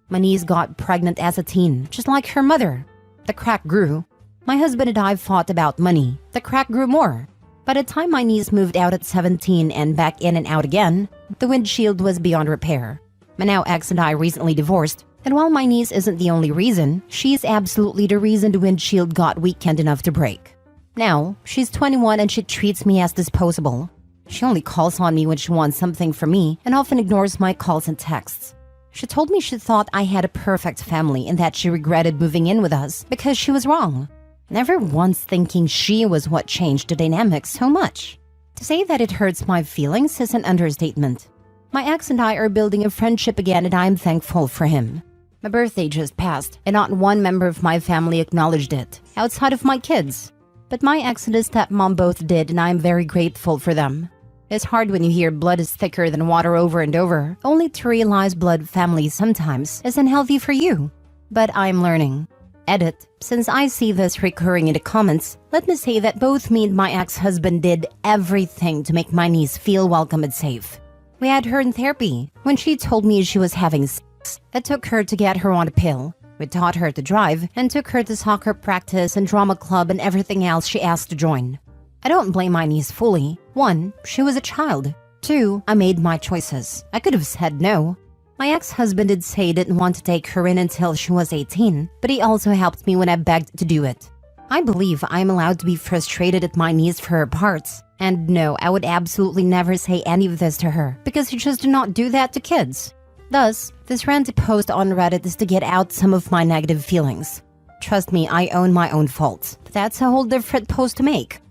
My niece got pregnant as a teen, just like her mother. The crack grew. My husband and I fought about money. The crack grew more. By the time my niece moved out at 17 and back in and out again, the windshield was beyond repair. My now ex and I recently divorced, and while my niece isn't the only reason, she's absolutely the reason the windshield got weakened enough to break. Now, she's 21 and she treats me as disposable. She only calls on me when she wants something from me and often ignores my calls and texts. She told me she thought I had a perfect family and that she regretted moving in with us because she was wrong. Never once thinking she was what changed the dynamic so much. To say that it hurts my feelings is an understatement. My ex and I are building a friendship again and I'm thankful for him. My birthday just passed and not one member of my family acknowledged it, outside of my kids. But my ex and his stepmom both did and I'm very grateful for them. It's hard when you hear blood is thicker than water over and over, only to realize blood family sometimes is unhealthy for you. But I'm learning. Edit. Since I see this recurring in the comments, let me say that both me and my ex-husband did everything to make my niece feel welcome and safe. We had her in therapy. When she told me she was having sex, I took her to get her on a pill. We taught her to drive and took her to soccer practice and drama club and everything else she asked to join. I don't blame my niece fully. 1, she was a child. 2, I made my choices. I could have said no. My ex-husband did say he didn't want to take her in until she was 18, but he also helped me when I begged to do it. I believe I'm allowed to be frustrated at my niece for her parts. And no, I would absolutely never say any of this to her, because you just do not do that to kids. Thus, this rant post on Reddit is to get out some of my negative feelings. Trust me, I own my own faults, but that's a whole different post to make.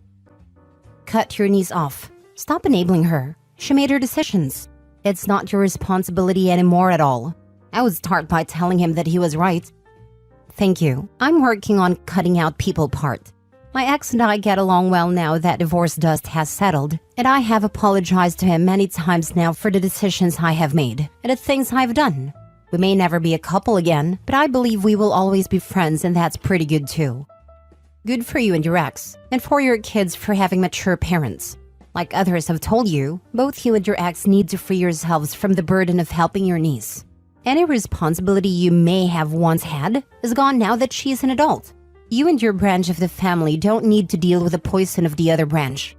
Cut your niece off. Stop enabling her. She made her decisions. It's not your responsibility anymore at all. I would start by telling him that he was right. Thank you. I'm working on cutting out people part. My ex and I get along well now that divorce dust has settled, and I have apologized to him many times now for the decisions I have made and the things I've done. We may never be a couple again, but I believe we will always be friends, and that's pretty good too. Good for you and your ex, and for your kids for having mature parents. Like others have told you, both you and your ex need to free yourselves from the burden of helping your niece. Any responsibility you may have once had is gone now that she's an adult. You and your branch of the family don't need to deal with the poison of the other branch.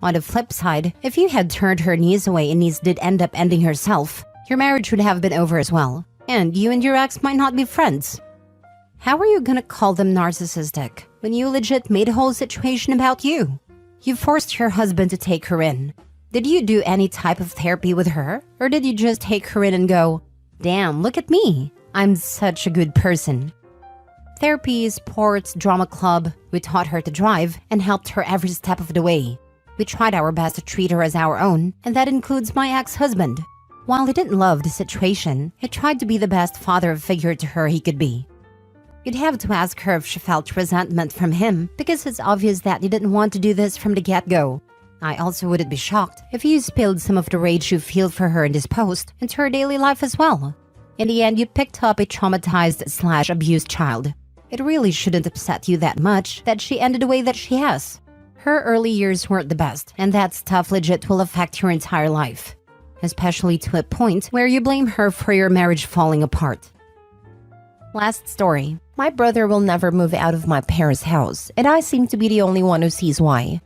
On the flip side, if you had turned her niece away and niece did end up ending herself, your marriage would have been over as well, and you and your ex might not be friends. How are you gonna call them narcissistic when you legit made a whole situation about you? You forced your husband to take her in. Did you do any type of therapy with her? Or did you just take her in and go, damn, look at me, I'm such a good person? Therapy, sports, drama club, we taught her to drive and helped her every step of the way. We tried our best to treat her as our own, and that includes my ex-husband. While he didn't love the situation, he tried to be the best father figure to her he could be. You'd have to ask her if she felt resentment from him, because it's obvious that you didn't want to do this from the get-go. I also wouldn't be shocked if you spilled some of the rage you feel for her in this post into her daily life as well. In the end, you picked up a traumatized/abused child. It really shouldn't upset you that much that she ended the way that she has. Her early years weren't the best, and that stuff legit will affect your entire life. Especially to a point where you blame her for your marriage falling apart. Last story. My brother will never move out of my parents' house, and I seem to be the only one who sees why.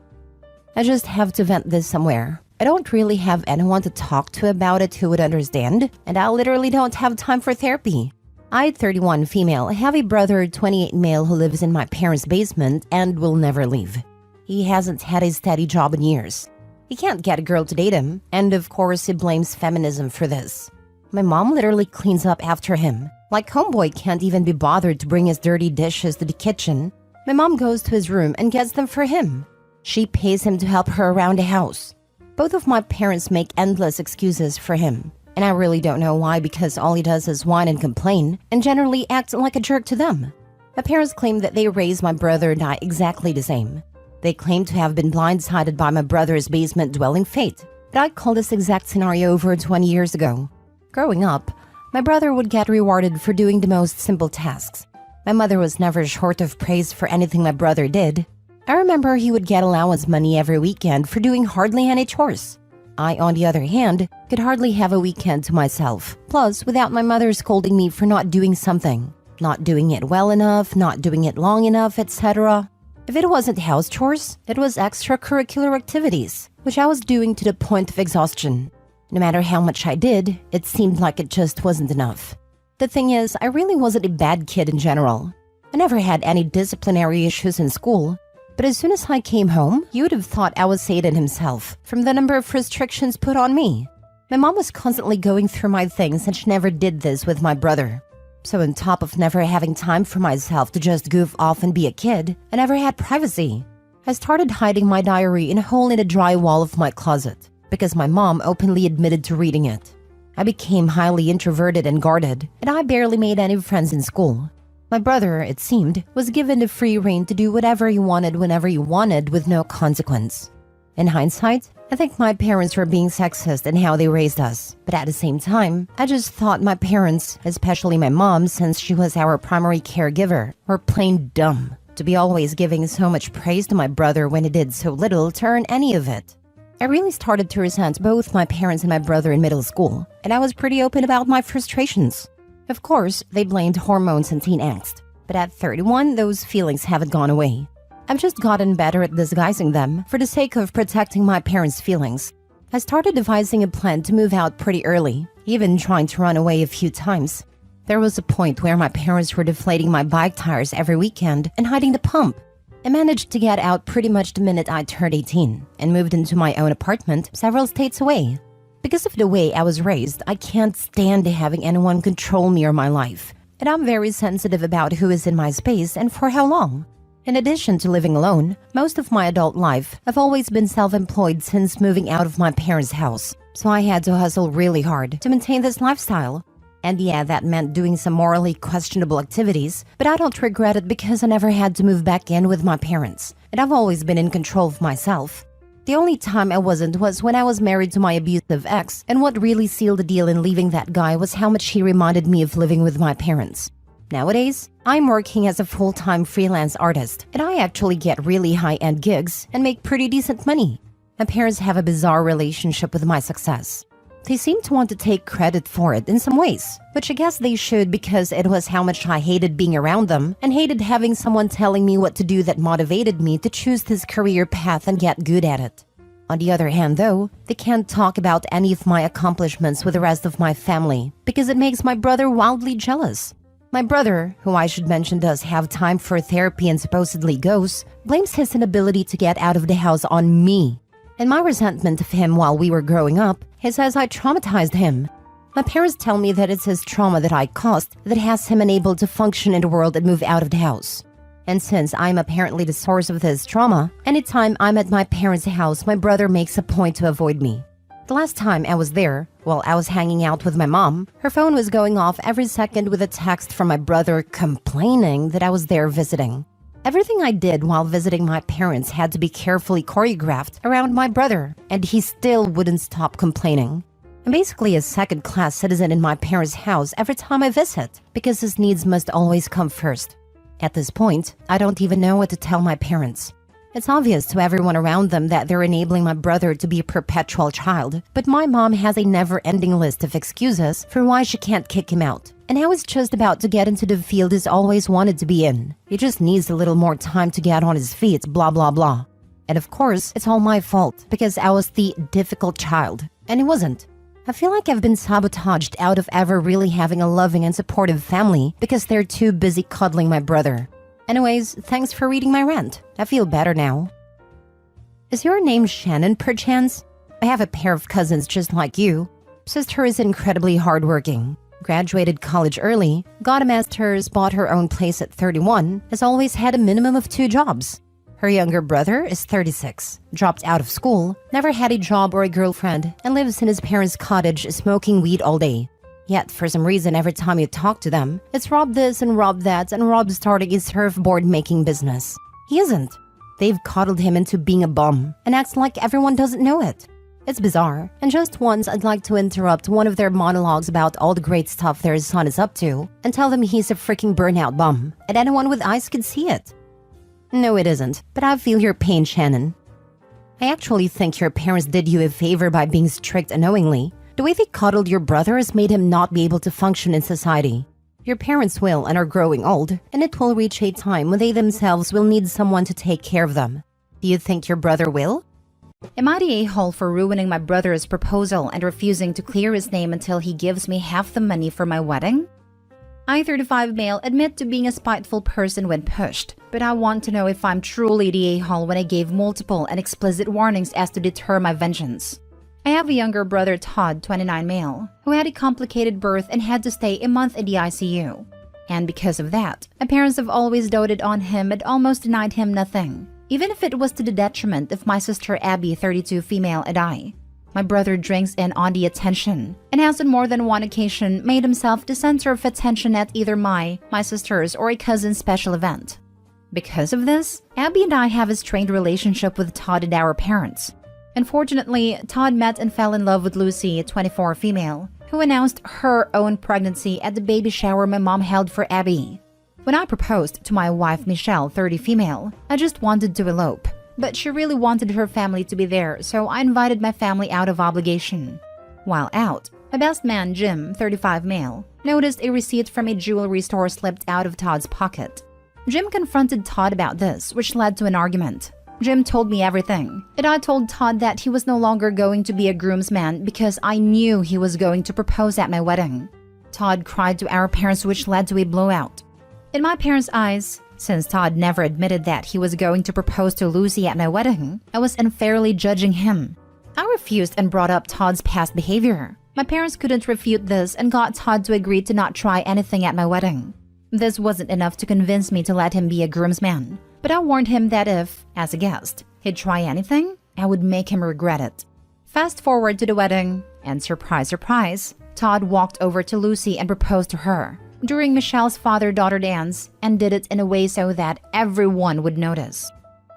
I just have to vent this somewhere. I don't really have anyone to talk to about it who would understand, and I literally don't have time for therapy. I, 31 female, have a brother, 28 male, who lives in my parents' basement and will never leave. He hasn't had a steady job in years. He can't get a girl to date him, and of course he blames feminism for this. My mom literally cleans up after him. Like homeboy can't even be bothered to bring his dirty dishes to the kitchen. My mom goes to his room and gets them for him. She pays him to help her around the house. Both of my parents make endless excuses for him. And I really don't know why, because all he does is whine and complain and generally act like a jerk to them. My parents claim that they raised my brother and I exactly the same. They claim to have been blindsided by my brother's basement-dwelling fate. But I call this exact scenario over 20 years ago. Growing up, my brother would get rewarded for doing the most simple tasks. My mother was never short of praise for anything my brother did. I remember he would get allowance money every weekend for doing hardly any chores. I, on the other hand, could hardly have a weekend to myself. Plus, without my mother scolding me for not doing something. Not doing it well enough, not doing it long enough, etc. If it wasn't house chores, it was extracurricular activities, which I was doing to the point of exhaustion. No matter how much I did, it seemed like it just wasn't enough. The thing is, I really wasn't a bad kid in general. I never had any disciplinary issues in school. But as soon as I came home, you would have thought I was Satan himself from the number of restrictions put on me. My mom was constantly going through my things and she never did this with my brother. So on top of never having time for myself to just goof off and be a kid, I never had privacy. I started hiding my diary in a hole in the dry wall of my closet because my mom openly admitted to reading it. I became highly introverted and guarded, and I barely made any friends in school. My brother, it seemed, was given the free rein to do whatever he wanted whenever he wanted with no consequence. In hindsight, I think my parents were being sexist in how they raised us. But at the same time, I just thought my parents, especially my mom since she was our primary caregiver, were plain dumb to be always giving so much praise to my brother when he did so little to earn any of it. I really started to resent both my parents and my brother in middle school, and I was pretty open about my frustrations. Of course, they blamed hormones and teen angst, but at 31, those feelings haven't gone away. I've just gotten better at disguising them for the sake of protecting my parents' feelings. I started devising a plan to move out pretty early, even trying to run away a few times. There was a point where my parents were deflating my bike tires every weekend and hiding the pump. I managed to get out pretty much the minute I turned 18 and moved into my own apartment several states away. Because of the way I was raised, I can't stand having anyone control me or my life, and I'm very sensitive about who is in my space and for how long. In addition to living alone, most of my adult life, I've always been self-employed since moving out of my parents' house, so I had to hustle really hard to maintain this lifestyle. And yeah, that meant doing some morally questionable activities, but I don't regret it because I never had to move back in with my parents, and I've always been in control of myself. The only time I wasn't was when I was married to my abusive ex, and what really sealed the deal in leaving that guy was how much he reminded me of living with my parents. Nowadays, I'm working as a full-time freelance artist, and I actually get really high-end gigs and make pretty decent money. My parents have a bizarre relationship with my success. They seem to want to take credit for it in some ways, which I guess they should because it was how much I hated being around them and hated having someone telling me what to do that motivated me to choose this career path and get good at it. On the other hand, though, they can't talk about any of my accomplishments with the rest of my family because it makes my brother wildly jealous. My brother, who I should mention does have time for therapy and supposedly goes, blames his inability to get out of the house on me. In my resentment of him while we were growing up, he says I traumatized him. My parents tell me that it's his trauma that I caused that has him unable to function in the world and move out of the house. And since I'm apparently the source of this trauma, anytime I'm at my parents' house, my brother makes a point to avoid me. The last time I was there, while I was hanging out with my mom, her phone was going off every second with a text from my brother complaining that I was there visiting. Everything I did while visiting my parents had to be carefully choreographed around my brother, and he still wouldn't stop complaining. I'm basically a second-class citizen in my parents' house every time I visit, because his needs must always come first. At this point, I don't even know what to tell my parents. It's obvious to everyone around them that they're enabling my brother to be a perpetual child, but my mom has a never-ending list of excuses for why she can't kick him out. And how he's just about to get into the field he's always wanted to be in. He just needs a little more time to get on his feet, blah blah blah. And of course, it's all my fault, because I was the difficult child, and he wasn't. I feel like I've been sabotaged out of ever really having a loving and supportive family because they're too busy cuddling my brother. Anyways, thanks for reading my rant. I feel better now. Is your name Shannon, perchance? I have a pair of cousins just like you. Sister is incredibly hardworking. Graduated college early, got a master's, bought her own place at 31, has always had a minimum of 2 jobs. Her younger brother is 36, dropped out of school, never had a job or a girlfriend, and lives in his parents' cottage smoking weed all day. Yet, for some reason, every time you talk to them, it's Rob this and Rob that and Rob starting a surfboard-making business. He isn't. They've coddled him into being a bum and acts like everyone doesn't know it. It's bizarre, and just once I'd like to interrupt one of their monologues about all the great stuff their son is up to and tell them he's a freaking burnout bum, and anyone with eyes could see it. No, it isn't, but I feel your pain, Shannon. I actually think your parents did you a favor by being strict unknowingly. The way they coddled your brother has made him not be able to function in society. Your parents will and are growing old, and it will reach a time when they themselves will need someone to take care of them. Do you think your brother will? Am I the a-hole for ruining my brother's proposal and refusing to clear his name until he gives me half the money for my wedding? I, 35 male, admit to being a spiteful person when pushed, but I want to know if I'm truly the a-hole when I gave multiple and explicit warnings as to deter my vengeance. I have a younger brother, Todd, 29 male, who had a complicated birth and had to stay a month in the ICU. And because of that, my parents have always doted on him and almost denied him nothing, even if it was to the detriment of my sister Abby, 32 female, and I. My brother drinks in on the attention and has on more than one occasion made himself the center of attention at either my sister's, or a cousin's special event. Because of this, Abby and I have a strained relationship with Todd and our parents. Unfortunately, Todd met and fell in love with Lucy, 24 female, who announced her own pregnancy at the baby shower my mom held for Abby. When I proposed to my wife Michelle, 30 female, I just wanted to elope, but she really wanted her family to be there, so I invited my family out of obligation. While out, my best man Jim, 35 male, noticed a receipt from a jewelry store slipped out of Todd's pocket. Jim confronted Todd about this, which led to an argument. Jim told me everything, and I told Todd that he was no longer going to be a groomsman because I knew he was going to propose at my wedding. Todd cried to our parents, which led to a blowout. In my parents' eyes, since Todd never admitted that he was going to propose to Lucy at my wedding, I was unfairly judging him. I refused and brought up Todd's past behavior. My parents couldn't refute this and got Todd to agree to not try anything at my wedding. This wasn't enough to convince me to let him be a groomsman, but I warned him that if, as a guest, he'd try anything, I would make him regret it. Fast forward to the wedding, and surprise, surprise, Todd walked over to Lucy and proposed to her during Michelle's father-daughter dance, and did it in a way so that everyone would notice.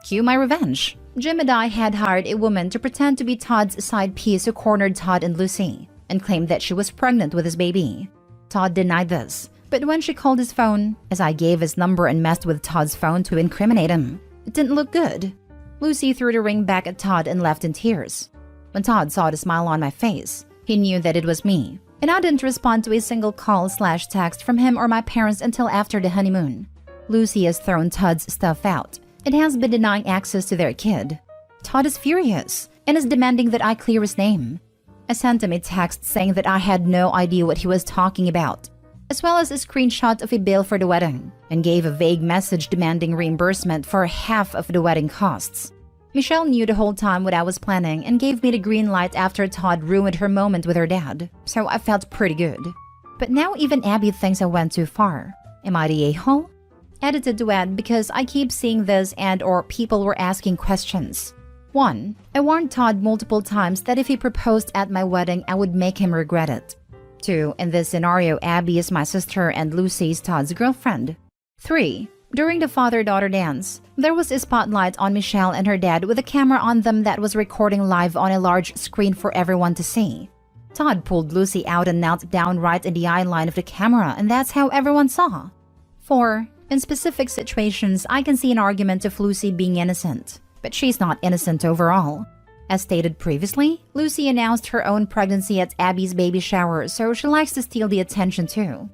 Cue my revenge. Jim and I had hired a woman to pretend to be Todd's side piece who cornered Todd and Lucy, and claimed that she was pregnant with his baby. Todd denied this, but when she called his phone, as I gave his number and messed with Todd's phone to incriminate him, it didn't look good. Lucy threw the ring back at Todd and left in tears. When Todd saw the smile on my face, He knew that it was me, and I didn't respond to a single call/text from him or my parents until after the honeymoon. Lucy has thrown Todd's stuff out and has been denying access to their kid. Todd is furious and is demanding that I clear his name. I sent him a text saying that I had no idea what he was talking about, as well as a screenshot of a bill for the wedding, and gave a vague message demanding reimbursement for half of the wedding costs. Michelle knew the whole time what I was planning and gave me the green light after Todd ruined her moment with her dad, so I felt pretty good. But now even Abby thinks I went too far. Am I the a-hole? Edited to add because I keep seeing this and/or people were asking questions. 1. I warned Todd multiple times that if he proposed at my wedding, I would make him regret it. 2. In this scenario, Abby is my sister and Lucy is Todd's girlfriend. 3. During the father-daughter dance, there was a spotlight on Michelle and her dad with a camera on them that was recording live on a large screen for everyone to see. Todd pulled Lucy out and knelt down right in the eye line of the camera, and that's how everyone saw. 4. In specific situations, I can see an argument of Lucy being innocent, but she's not innocent overall. As stated previously, Lucy announced her own pregnancy at Abby's baby shower, so she likes to steal the attention too.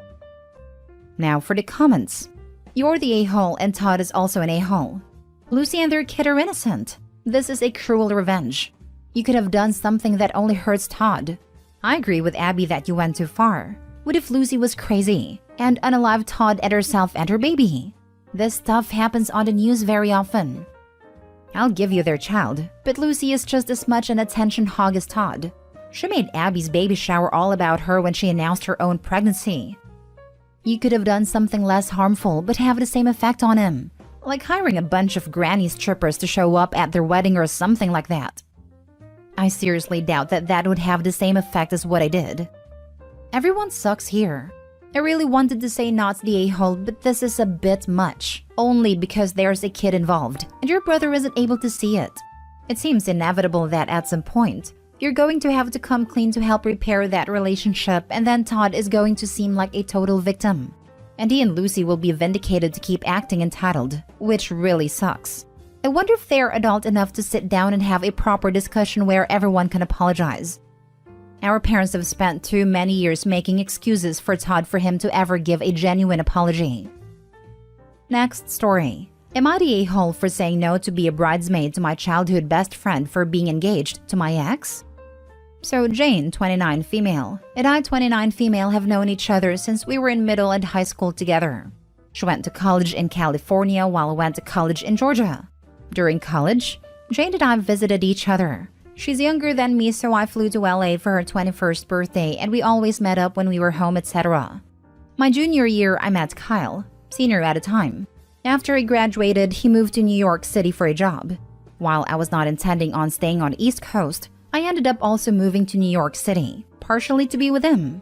Now for the comments. You're the a-hole and Todd is also an a-hole. Lucy and their kid are innocent. This is a cruel revenge. You could have done something that only hurts Todd. I agree with Abby that you went too far. What if Lucy was crazy and unalive Todd and herself and her baby? This stuff happens on the news very often. I'll give you their child, but Lucy is just as much an attention hog as Todd. She made Abby's baby shower all about her when she announced her own pregnancy. You could have done something less harmful but have the same effect on him, like hiring a bunch of granny strippers to show up at their wedding or something like that. I seriously doubt that that would have the same effect as what I did. Everyone sucks here. I really wanted to say not the a-hole, but this is a bit much, only because there's a kid involved and your brother isn't able to see it. It seems inevitable that at some point, you're going to have to come clean to help repair that relationship, and then Todd is going to seem like a total victim. And he and Lucy will be vindicated to keep acting entitled, which really sucks. I wonder if they're adult enough to sit down and have a proper discussion where everyone can apologize. Our parents have spent too many years making excuses for Todd for him to ever give a genuine apology. Next story. Am I the a-hole for saying no to be a bridesmaid to my childhood best friend for being engaged to my ex? So Jane, 29 female, and I, 29 female, have known each other since we were in middle and high school together. She went to college in California while I went to college in Georgia. During college, Jane and I visited each other. She's younger than me, so I flew to LA for her 21st birthday and we always met up when we were home, etc. My junior year, I met Kyle, senior at the time. After he graduated, he moved to New York City for a job. While I was not intending on staying on East Coast, I ended up also moving to New York City, partially to be with him.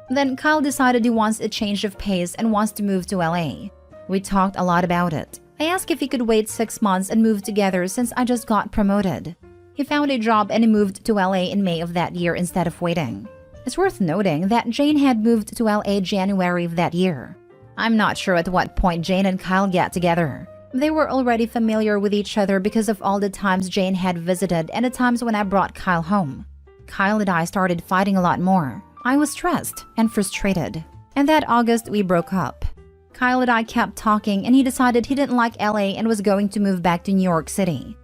Then Kyle decided he wants a change of pace and wants to move to LA. We talked a lot about it. I asked if he could wait 6 months and move together since I just got promoted. He found a job and he moved to LA in May of that year instead of waiting. It's worth noting that Jane had moved to LA January of that year. I'm not sure at what point Jane and Kyle got together. They were already familiar with each other because of all the times Jane had visited and the times when I brought Kyle home. Kyle and I started fighting a lot more. I was stressed and frustrated. And that August, we broke up. Kyle and I kept talking and he decided he didn't like LA and was going to move back to New York City.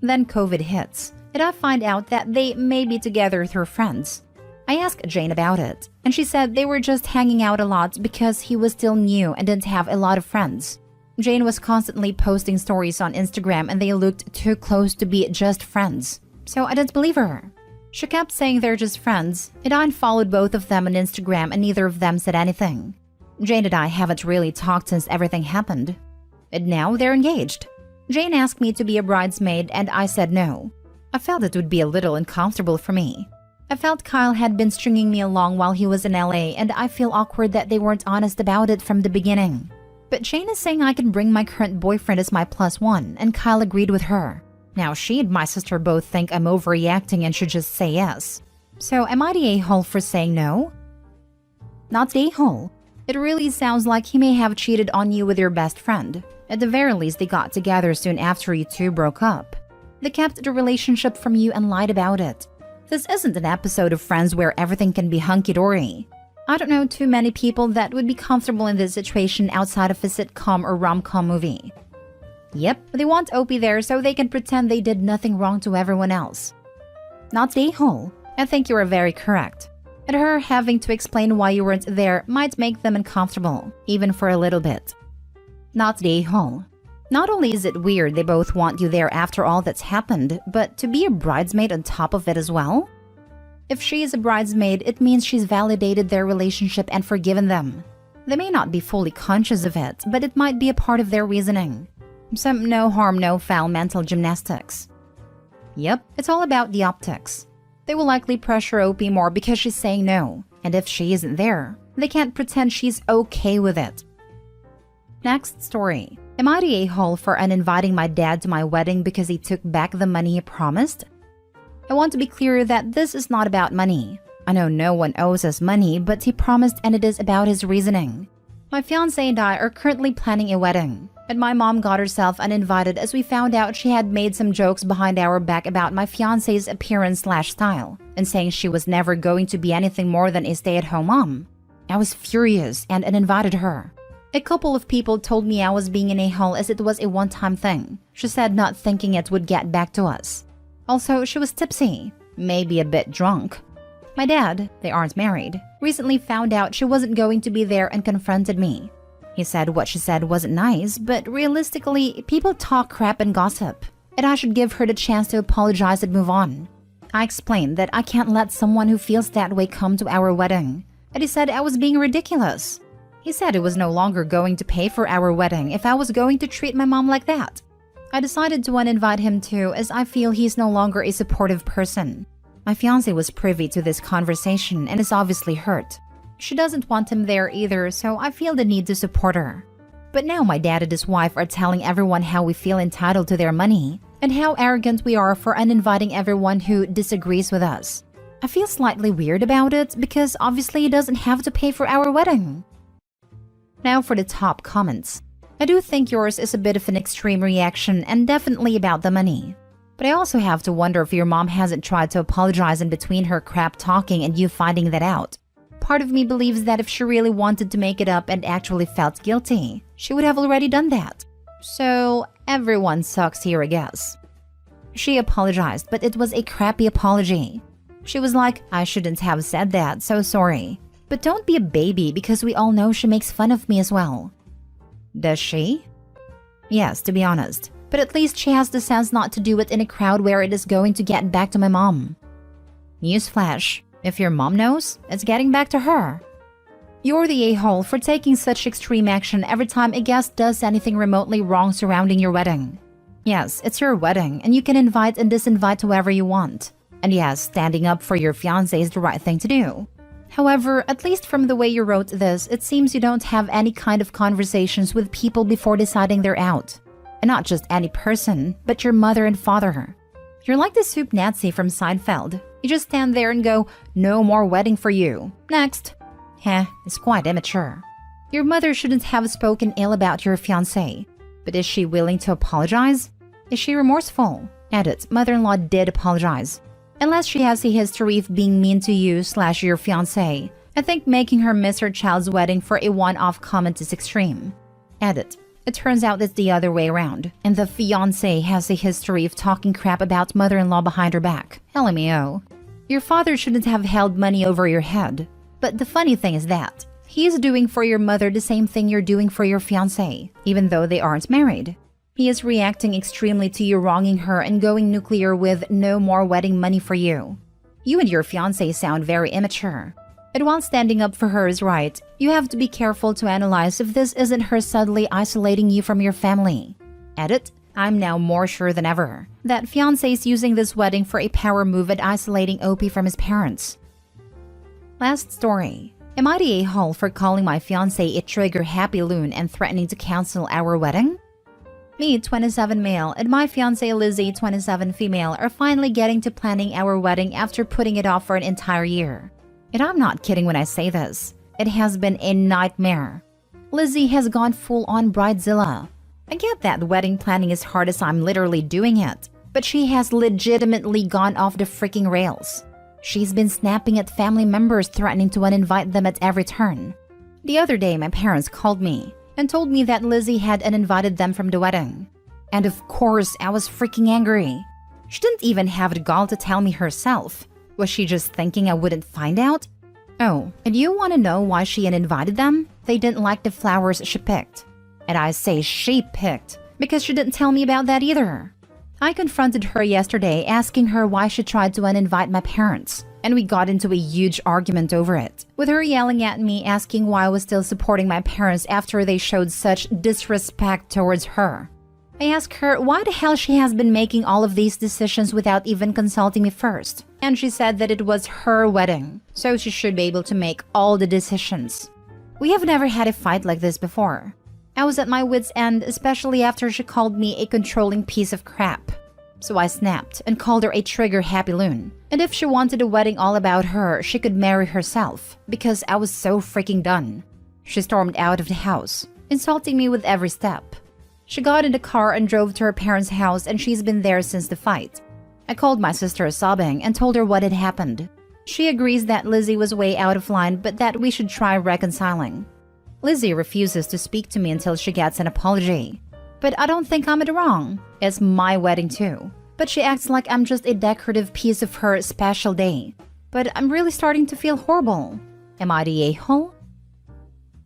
Then COVID hits, and I find out that they may be together through friends. I asked Jane about it, and she said they were just hanging out a lot because he was still new and didn't have a lot of friends. Jane was constantly posting stories on Instagram and they looked too close to be just friends. So I didn't believe her. She kept saying they're just friends, and I unfollowed both of them on Instagram and neither of them said anything. Jane and I haven't really talked since everything happened. And now they're engaged. Jane asked me to be a bridesmaid and I said no. I felt it would be a little uncomfortable for me. I felt Kyle had been stringing me along while he was in LA and I feel awkward that they weren't honest about it from the beginning. But Jane is saying I can bring my current boyfriend as my +1 and Kyle agreed with her. Now she and my sister both think I'm overreacting and should just say yes. So am I the a-hole for saying no? Not the a-hole. It really sounds like he may have cheated on you with your best friend. At the very least, they got together soon after you two broke up. They kept the relationship from you and lied about it. This isn't an episode of Friends where everything can be hunky-dory. I don't know too many people that would be comfortable in this situation outside of a sitcom or rom-com movie. Yep, they want Opie there so they can pretend they did nothing wrong to everyone else. Not the a-hole. I think you are very correct. And her having to explain why you weren't there might make them uncomfortable, even for a little bit. Not the a-hole. Not only is it weird they both want you there after all that's happened, but to be a bridesmaid on top of it as well? If she is a bridesmaid, it means she's validated their relationship and forgiven them. They may not be fully conscious of it, but it might be a part of their reasoning. Some no harm, no foul mental gymnastics. Yep, it's all about the optics. They will likely pressure Opie more because she's saying no, and if she isn't there, they can't pretend she's okay with it. Next story. Am I the a-hole for uninviting my dad to my wedding because he took back the money he promised? I want to be clear that this is not about money. I know no one owes us money, but he promised and it is about his reasoning. My fiancé and I are currently planning a wedding, and my mom got herself uninvited as we found out she had made some jokes behind our back about my fiancé's appearance/style, and saying she was never going to be anything more than a stay-at-home mom. I was furious and uninvited her. A couple of people told me I was being an a-hole as it was a one-time thing. She said not thinking it would get back to us. Also, she was tipsy, maybe a bit drunk. My dad, they aren't married, recently found out she wasn't going to be there and confronted me. He said what she said wasn't nice, but realistically, people talk crap and gossip, and I should give her the chance to apologize and move on. I explained that I can't let someone who feels that way come to our wedding, and he said I was being ridiculous. He said he was no longer going to pay for our wedding if I was going to treat my mom like that. I decided to uninvite him too, as I feel he's no longer a supportive person. My fiancé was privy to this conversation and is obviously hurt. She doesn't want him there either, so I feel the need to support her. But now my dad and his wife are telling everyone how we feel entitled to their money and how arrogant we are for uninviting everyone who disagrees with us. I feel slightly weird about it because obviously he doesn't have to pay for our wedding. Now for the top comments. I do think yours is a bit of an extreme reaction and definitely about the money. But I also have to wonder if your mom hasn't tried to apologize in between her crap talking and you finding that out. Part of me believes that if she really wanted to make it up and actually felt guilty, she would have already done that. So everyone sucks here, I guess. She apologized, but it was a crappy apology. She was like, I shouldn't have said that, so sorry. But don't be a baby because we all know she makes fun of me as well. Does she? Yes, to be honest. But at least she has the sense not to do it in a crowd where it is going to get back to my mom. Newsflash, if your mom knows, it's getting back to her. You're the a-hole for taking such extreme action every time a guest does anything remotely wrong surrounding your wedding. Yes, it's your wedding, and you can invite and disinvite whoever you want. And yes, standing up for your fiancé is the right thing to do. However, at least from the way you wrote this, it seems you don't have any kind of conversations with people before deciding they're out. And not just any person, but your mother and father. You're like the soup Nazi from Seinfeld. You just stand there and go, no more wedding for you. Next. Heh, it's quite immature. Your mother shouldn't have spoken ill about your fiancé. But is she willing to apologize? Is she remorseful? Edit, mother-in-law did apologize. Unless she has a history of being mean to you/your fiancé, I think making her miss her child's wedding for a one-off comment is extreme. Edit. It turns out it's the other way around, and the fiancé has a history of talking crap about mother-in-law behind her back. LMAO. Your father shouldn't have held money over your head. But the funny thing is that he is doing for your mother the same thing you're doing for your fiancé, even though they aren't married. He is reacting extremely to you wronging her and going nuclear with no more wedding money for you. You and your fiancé sound very immature. And while standing up for her is right, you have to be careful to analyze if this isn't her subtly isolating you from your family. Edit, I'm now more sure than ever that fiancé is using this wedding for a power move at isolating Opie from his parents. Last story. Am I the a-hole for calling my fiancé a trigger-happy loon and threatening to cancel our wedding? Me, 27 male, and my fiancée Lizzie, 27 female, are finally getting to planning our wedding after putting it off for an entire year. And I'm not kidding when I say this. It has been a nightmare. Lizzie has gone full-on Bridezilla. I get that wedding planning is hard as I'm literally doing it, but she has legitimately gone off the freaking rails. She's been snapping at family members, threatening to uninvite them at every turn. The other day, my parents called me and told me that Lizzie had uninvited them from the wedding. And of course, I was freaking angry. She didn't even have the gall to tell me herself. Was she just thinking I wouldn't find out? Oh, and you want to know why she uninvited them? They didn't like the flowers she picked. And I say she picked because she didn't tell me about that either. I confronted her yesterday, asking her why she tried to uninvite my parents, and we got into a huge argument over it, with her yelling at me, asking why I was still supporting my parents after they showed such disrespect towards her. I asked her why the hell she has been making all of these decisions without even consulting me first, and she said that it was her wedding, so she should be able to make all the decisions. We have never had a fight like this before. I was at my wit's end, especially after she called me a controlling piece of crap. So I snapped and called her a trigger-happy loon. And if she wanted a wedding all about her, she could marry herself, because I was so freaking done. She stormed out of the house, insulting me with every step. She got in the car and drove to her parents' house, and she's been there since the fight. I called my sister sobbing and told her what had happened. She agrees that Lizzie was way out of line, but that we should try reconciling. Lizzie refuses to speak to me until she gets an apology. But I don't think I'm in the wrong. It's my wedding too. But she acts like I'm just a decorative piece of her special day. But I'm really starting to feel horrible. Am I the a-hole?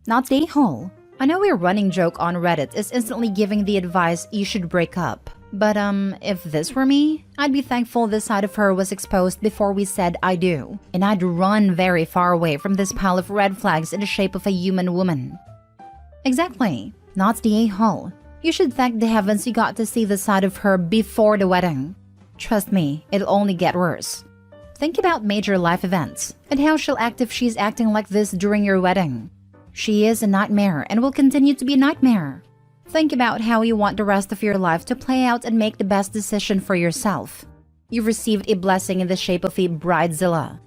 Not the a-hole. I know your running joke on Reddit is instantly giving the advice you should break up. But if this were me, I'd be thankful this side of her was exposed before we said I do. And I'd run very far away from this pile of red flags in the shape of a human woman. Exactly. Not the a-hole. You should thank the heavens you got to see the side of her before the wedding. Trust me, it'll only get worse. Think about major life events and how she'll act if she's acting like this during your wedding. She is a nightmare and will continue to be a nightmare. Think about how you want the rest of your life to play out and make the best decision for yourself. You've received a blessing in the shape of a Bridezilla.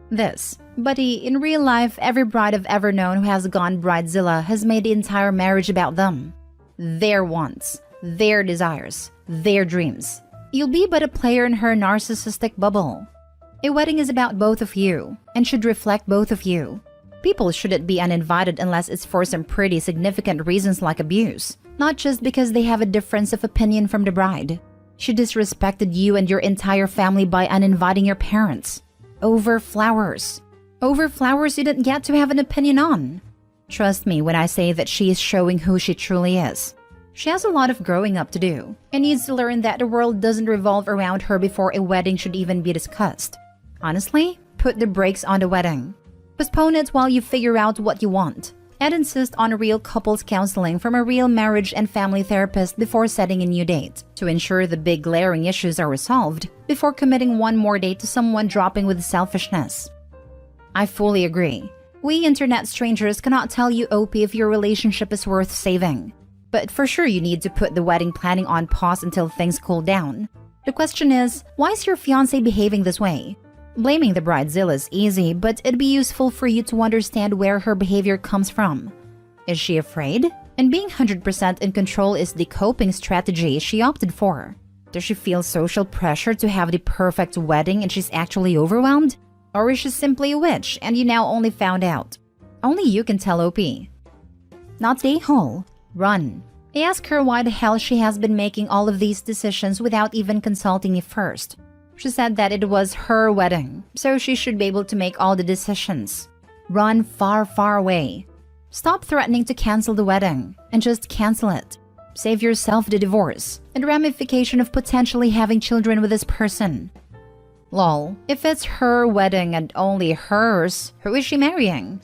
This, buddy, in real life, every bride I've ever known who has gone Bridezilla has made the entire marriage about them. Their wants, their desires, their dreams. You'll be but a player in her narcissistic bubble. A wedding is about both of you and should reflect both of you. People shouldn't be uninvited unless it's for some pretty significant reasons like abuse, not just because they have a difference of opinion from the bride. She disrespected you and your entire family by uninviting your parents. Over flowers. Over flowers you didn't get to have an opinion on. Trust me when I say that she is showing who she truly is. She has a lot of growing up to do and needs to learn that the world doesn't revolve around her before a wedding should even be discussed. Honestly, put the brakes on the wedding. Postpone it while you figure out what you want, and insist on real couples counseling from a real marriage and family therapist before setting a new date, to ensure the big glaring issues are resolved before committing one more date to someone dropping with selfishness. I fully agree. We internet strangers cannot tell you, OP, if your relationship is worth saving. But for sure you need to put the wedding planning on pause until things cool down. The question is, why is your fiancé behaving this way? Blaming the Bridezilla is easy, but it'd be useful for you to understand where her behavior comes from. Is she afraid? And being 100% in control is the coping strategy she opted for. Does she feel social pressure to have the perfect wedding and she's actually overwhelmed? Or is she simply a witch and you now only found out? Only you can tell, OP. Not the a-hole. Run. I ask her why the hell she has been making all of these decisions without even consulting me first. She said that it was her wedding, so she should be able to make all the decisions. Run far, far away. Stop threatening to cancel the wedding, and just cancel it. Save yourself the divorce, and ramification of potentially having children with this person. Lol, if it's her wedding and only hers, who is she marrying?